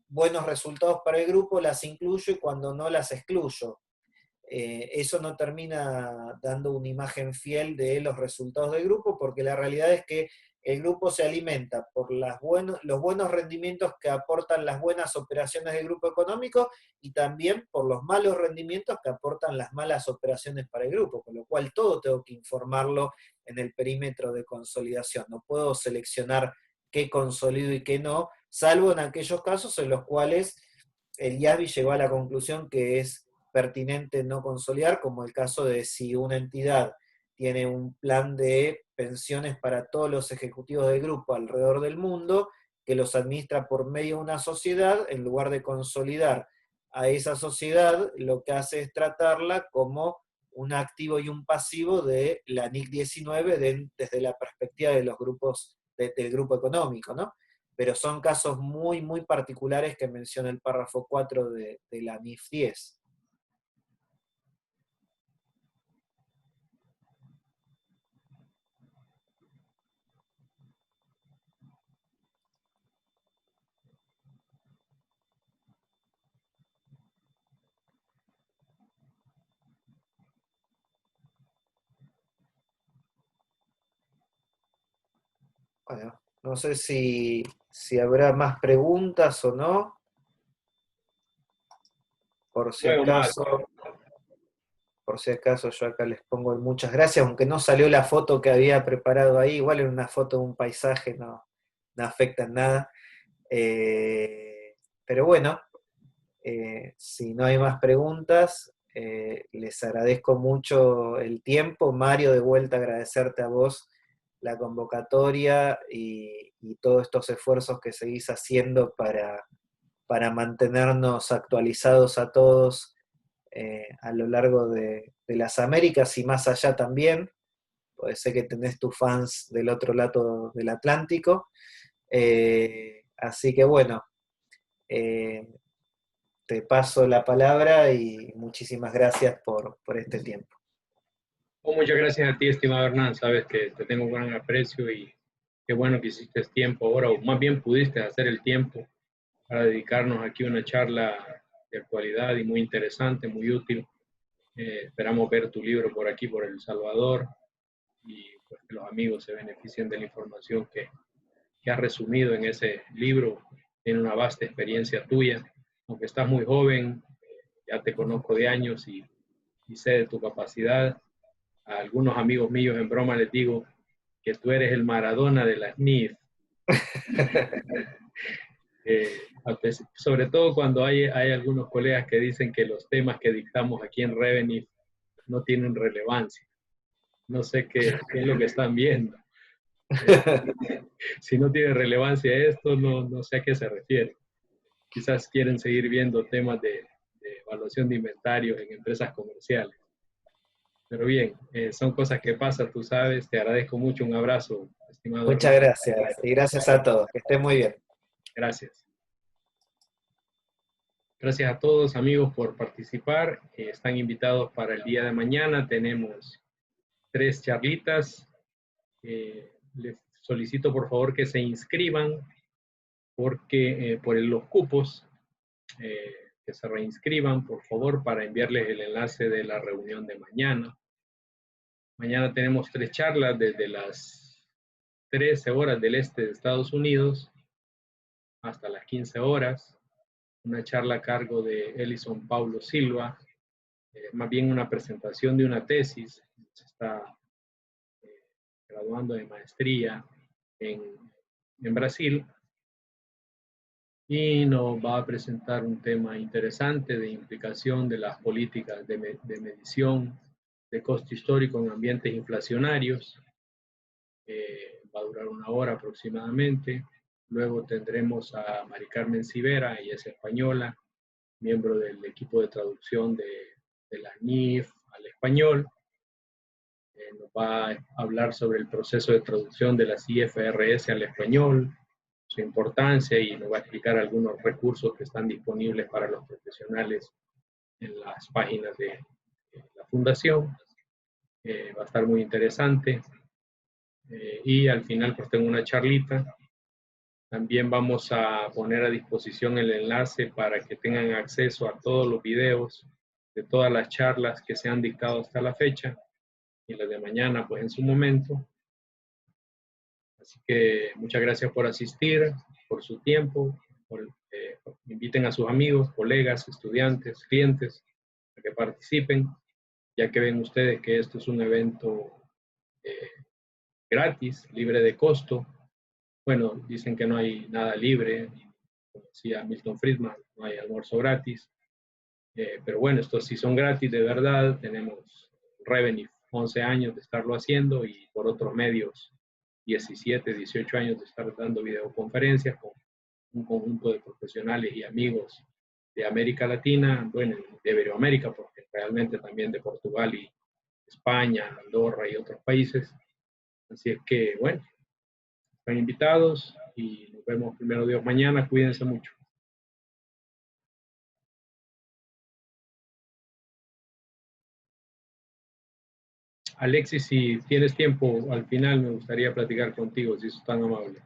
buenos resultados para el grupo, las incluyo y cuando no las excluyo. Eso no termina dando una imagen fiel de los resultados del grupo, porque la realidad es que el grupo se alimenta por los buenos rendimientos que aportan las buenas operaciones del grupo económico y también por los malos rendimientos que aportan las malas operaciones para el grupo, con lo cual todo tengo que informarlo en el perímetro de consolidación. No puedo seleccionar qué consolido y qué no, salvo en aquellos casos en los cuales el IASBI llegó a la conclusión que es pertinente no consolidar, como el caso de si una entidad tiene un plan de pensiones para todos los ejecutivos del grupo alrededor del mundo, que los administra por medio de una sociedad, en lugar de consolidar a esa sociedad, lo que hace es tratarla como un activo y un pasivo de la NIC 19 desde la perspectiva de los grupos, del grupo económico, ¿no? Pero son casos muy, muy particulares que menciona el párrafo 4 de la NIF 10. Bueno, no sé si habrá más preguntas o no. Por si acaso yo acá les pongo muchas gracias, aunque no salió la foto que había preparado ahí, igual en una foto de un paisaje no afecta en nada. Pero bueno, si no hay más preguntas, les agradezco mucho el tiempo. Mario, de vuelta agradecerte a vos la convocatoria y todos estos esfuerzos que seguís haciendo para mantenernos actualizados a todos a lo largo de las Américas y más allá también. Puede ser que tenés tus fans del otro lado del Atlántico. Así que bueno, te paso la palabra y muchísimas gracias por este tiempo. Oh, muchas gracias a ti, estimado Hernán. Sabes que te tengo un gran aprecio y qué bueno que hiciste tiempo ahora, o más bien pudiste hacer el tiempo para dedicarnos aquí a una charla de actualidad y muy interesante, muy útil. Esperamos ver tu libro por aquí, por El Salvador, y pues, que los amigos se beneficien de la información que has resumido en ese libro. Tiene una vasta experiencia tuya, aunque estás muy joven, ya te conozco de años y sé de tu capacidad. A algunos amigos míos en broma les digo que tú eres el Maradona de las NIF. Sobre todo cuando hay algunos colegas que dicen que los temas que dictamos aquí en Revenue no tienen relevancia. No sé qué es lo que están viendo. Si no tiene relevancia esto, no sé a qué se refiere. Quizás quieren seguir viendo temas de de evaluación de inventarios en empresas comerciales. Pero bien, son cosas que pasan, tú sabes. Te agradezco mucho. Un abrazo, estimado Muchas Hernán. gracias y gracias a todos. Que estén muy bien. Gracias. Gracias a todos, amigos, por participar. Están invitados para el día de mañana. Tenemos 3 charlitas. Les solicito, por favor, que se inscriban porque por los cupos, que se reinscriban, por favor, para enviarles el enlace de la reunión de mañana. Mañana tenemos 3 charlas desde las 13 horas del este de Estados Unidos hasta las 15 horas. Una charla a cargo de Elison Paulo Silva, más bien una presentación de una tesis. Se está graduando de maestría en Brasil y nos va a presentar un tema interesante de implicación de las políticas de medición de costo histórico en ambientes inflacionarios. Va a durar 1 hora aproximadamente. Luego tendremos a Mari Carmen Civera, ella es española, miembro del equipo de traducción de la NIF al español. Nos va a hablar sobre el proceso de traducción de las IFRS al español, su importancia, y nos va a explicar algunos recursos que están disponibles para los profesionales en las páginas de la Fundación. Va a estar muy interesante. Y al final pues tengo una charlita. También vamos a poner a disposición el enlace para que tengan acceso a todos los videos de todas las charlas que se han dictado hasta la fecha y las de mañana pues en su momento. Así que muchas gracias por asistir, por su tiempo, inviten a sus amigos, colegas, estudiantes, clientes a que participen, ya que ven ustedes que esto es un evento gratis, libre de costo. Bueno, dicen que no hay nada libre, como decía Milton Friedman, no hay almuerzo gratis, pero bueno, estos sí son gratis de verdad. Tenemos revenue, 11 años de estarlo haciendo y por otros medios 17, 18 años de estar dando videoconferencias con un conjunto de profesionales y amigos de América Latina, bueno, de Iberoamérica, porque realmente también de Portugal y España, Andorra y otros países. Así es que, bueno, están invitados y nos vemos primero Dios mañana. Cuídense mucho. Alexis, si tienes tiempo, al final me gustaría platicar contigo, si sos tan amable.